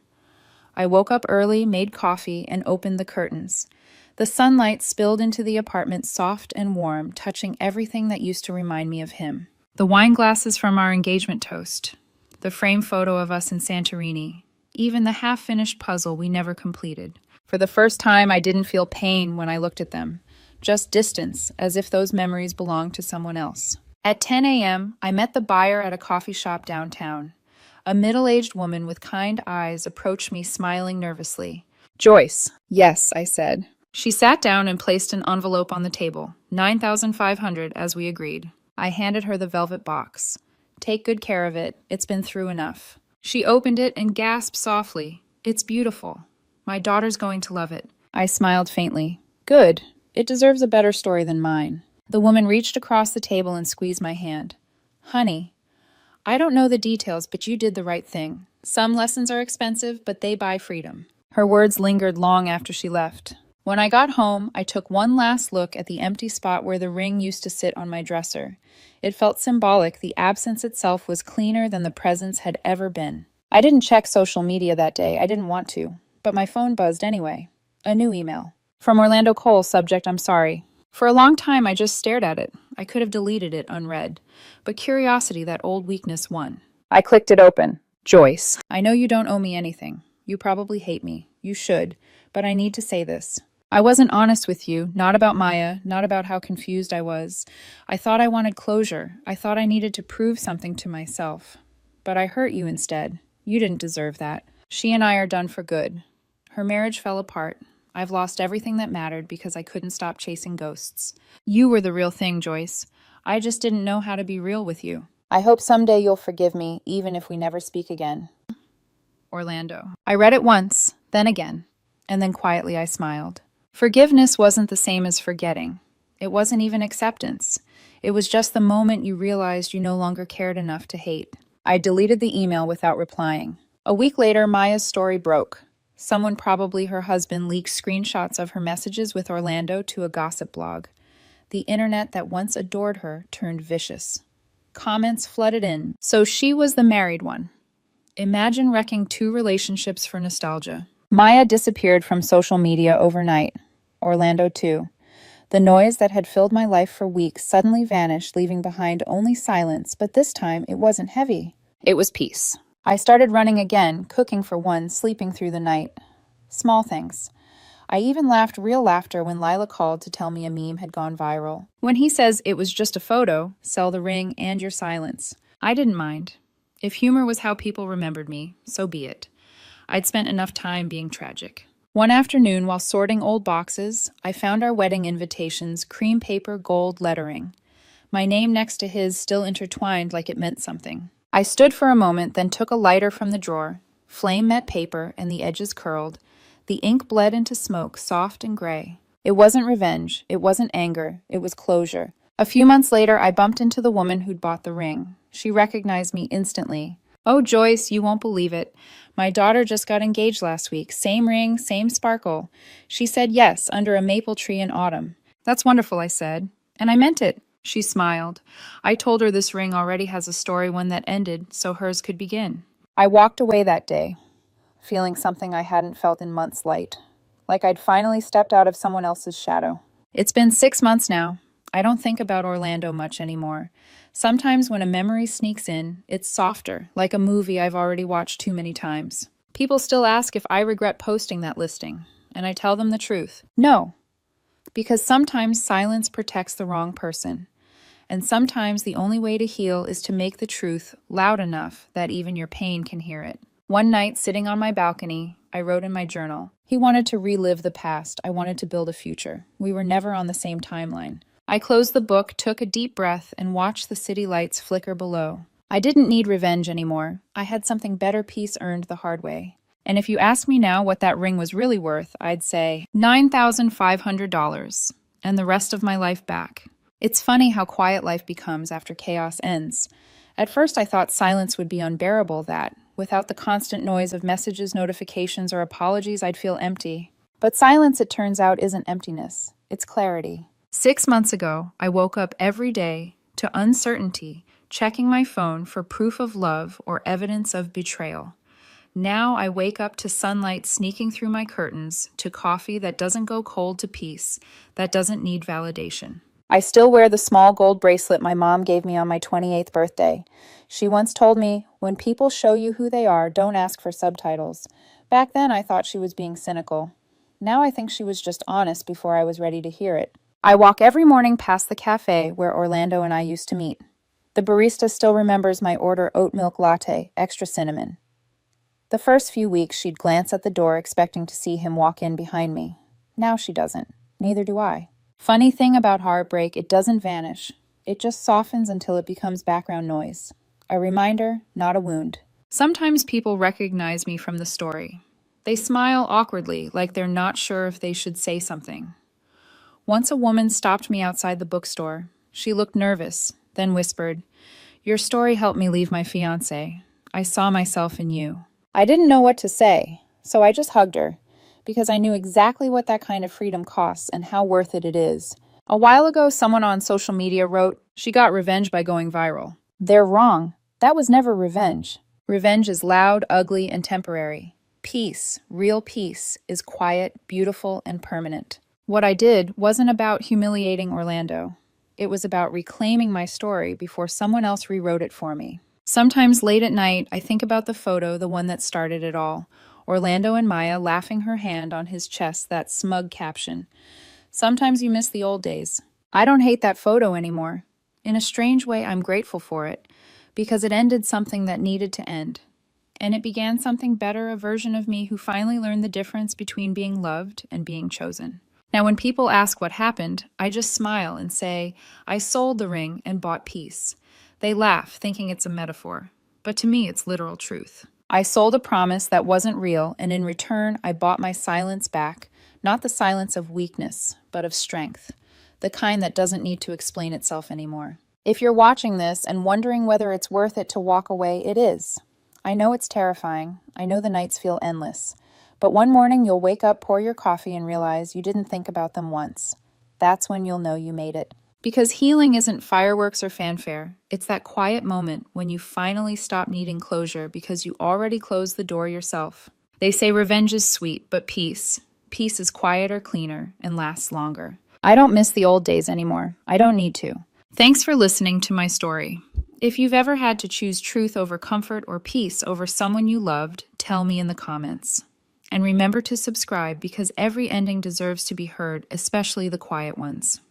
I woke up early, made coffee, and opened the curtains. The sunlight spilled into the apartment soft and warm, touching everything that used to remind me of him. The wine glasses from our engagement toast, the framed photo of us in Santorini, even the half-finished puzzle we never completed. For the first time, I didn't feel pain when I looked at them, just distance, as if those memories belonged to someone else. At 10 a.m., I met the buyer at a coffee shop downtown. A middle-aged woman with kind eyes approached me, smiling nervously. Joyce. Yes, I said. She sat down and placed an envelope on the table, $9,500 as we agreed. I handed her the velvet box. Take good care of it. It's been through enough. She opened it and gasped softly. It's beautiful. My daughter's going to love it. I smiled faintly. Good. It deserves a better story than mine. The woman reached across the table and squeezed my hand. Honey, I don't know the details, but you did the right thing. Some lessons are expensive, but they buy freedom. Her words lingered long after she left. When I got home, I took one last look at the empty spot where the ring used to sit on my dresser. It felt symbolic. The absence itself was cleaner than the presence had ever been. I didn't check social media that day. I didn't want to. But my phone buzzed anyway. A new email. From Orlando Cole, subject, I'm sorry. For a long time, I just stared at it. I could have deleted it unread. But curiosity, that old weakness, won. I clicked it open. Joyce. I know you don't owe me anything. You probably hate me. You should. But I need to say this. I wasn't honest with you, not about Maya, not about how confused I was. I thought I wanted closure. I thought I needed to prove something to myself. But I hurt you instead. You didn't deserve that. She and I are done for good. Her marriage fell apart. I've lost everything that mattered because I couldn't stop chasing ghosts. You were the real thing, Joyce. I just didn't know how to be real with you. I hope someday you'll forgive me, even if we never speak again. Orlando. I read it once, then again, and then quietly I smiled. Forgiveness wasn't the same as forgetting. It wasn't even acceptance. It was just the moment you realized you no longer cared enough to hate. I deleted the email without replying. A week later, Maya's story broke. Someone, probably her husband, leaked screenshots of her messages with Orlando to a gossip blog. The internet that once adored her turned vicious. Comments flooded in. So she was the married one. Imagine wrecking 2 relationships for nostalgia. Maya disappeared from social media overnight. Orlando too. The noise that had filled my life for weeks suddenly vanished, leaving behind only silence, but this time it wasn't heavy. It was peace. I started running again, cooking for one, sleeping through the night. Small things. I even laughed real laughter when Lila called to tell me a meme had gone viral. When he says it was just a photo, sell the ring and your silence. I didn't mind. If humor was how people remembered me, so be it. I'd spent enough time being tragic. One afternoon, while sorting old boxes, I found our wedding invitations, cream paper gold lettering. My name next to his still intertwined like it meant something. I stood for a moment, then took a lighter from the drawer. Flame met paper, and the edges curled. The ink bled into smoke, soft and gray. It wasn't revenge. It wasn't anger. It was closure. A few months later, I bumped into the woman who'd bought the ring. She recognized me instantly. Oh, Joyce, you won't believe it. My daughter just got engaged last week. Same ring, same sparkle. She said yes, under a maple tree in autumn. That's wonderful, I said. And I meant it. She smiled. I told her this ring already has a story, one that ended, so hers could begin. I walked away that day, feeling something I hadn't felt in months light, like I'd finally stepped out of someone else's shadow. It's been 6 months now. I don't think about Orlando much anymore. Sometimes when a memory sneaks in, it's softer, like a movie I've already watched too many times. People still ask if I regret posting that listing, and I tell them the truth. No, because sometimes silence protects the wrong person. And sometimes the only way to heal is to make the truth loud enough that even your pain can hear it. One night, sitting on my balcony, I wrote in my journal. He wanted to relive the past. I wanted to build a future. We were never on the same timeline. I closed the book, took a deep breath, and watched the city lights flicker below. I didn't need revenge anymore. I had something better, peace earned the hard way. And if you ask me now what that ring was really worth, I'd say $9,500 and the rest of my life back. It's funny how quiet life becomes after chaos ends. At first I thought silence would be unbearable, that without the constant noise of messages, notifications, or apologies, I'd feel empty. But silence, it turns out, isn't emptiness. It's clarity. 6 months ago, I woke up every day to uncertainty, checking my phone for proof of love or evidence of betrayal. Now I wake up to sunlight sneaking through my curtains, to coffee that doesn't go cold, to peace that doesn't need validation. I still wear the small gold bracelet my mom gave me on my 28th birthday. She once told me, when people show you who they are, don't ask for subtitles. Back then, I thought she was being cynical. Now I think she was just honest before I was ready to hear it. I walk every morning past the cafe where Orlando and I used to meet. The barista still remembers my order: oat milk latte, extra cinnamon. The first few weeks, she'd glance at the door expecting to see him walk in behind me. Now she doesn't. Neither do I. Funny thing about heartbreak, it doesn't vanish. It just softens until it becomes background noise. A reminder, not a wound. Sometimes people recognize me from the story. They smile awkwardly, like they're not sure if they should say something. Once a woman stopped me outside the bookstore. She looked nervous, then whispered, "Your story helped me leave my fiancé. I saw myself in you." I didn't know what to say, so I just hugged her, because I knew exactly what that kind of freedom costs and how worth it is. A while ago, someone on social media wrote, "She got revenge by going viral." They're wrong. That was never revenge. Revenge is loud, ugly, and temporary. Peace, real peace, is quiet, beautiful, and permanent. What I did wasn't about humiliating Orlando. It was about reclaiming my story before someone else rewrote it for me. Sometimes late at night, I think about the photo, the one that started it all. Orlando and Maya laughing, her hand on his chest, that smug caption. Sometimes you miss the old days. I don't hate that photo anymore. In a strange way, I'm grateful for it, because it ended something that needed to end. And it began something better, a version of me who finally learned the difference between being loved and being chosen. Now, when people ask what happened, I just smile and say, I sold the ring and bought peace. They laugh, thinking it's a metaphor. But to me, it's literal truth. I sold a promise that wasn't real, and in return, I bought my silence back. Not the silence of weakness, but of strength. The kind that doesn't need to explain itself anymore. If you're watching this and wondering whether it's worth it to walk away, it is. I know it's terrifying. I know the nights feel endless. But one morning you'll wake up, pour your coffee, and realize you didn't think about them once. That's when you'll know you made it. Because healing isn't fireworks or fanfare. It's that quiet moment when you finally stop needing closure because you already closed the door yourself. They say revenge is sweet, but peace is quieter, cleaner, and lasts longer. I don't miss the old days anymore. I don't need to. Thanks for listening to my story. If you've ever had to choose truth over comfort or peace over someone you loved, tell me in the comments. And remember to subscribe because every ending deserves to be heard, especially the quiet ones.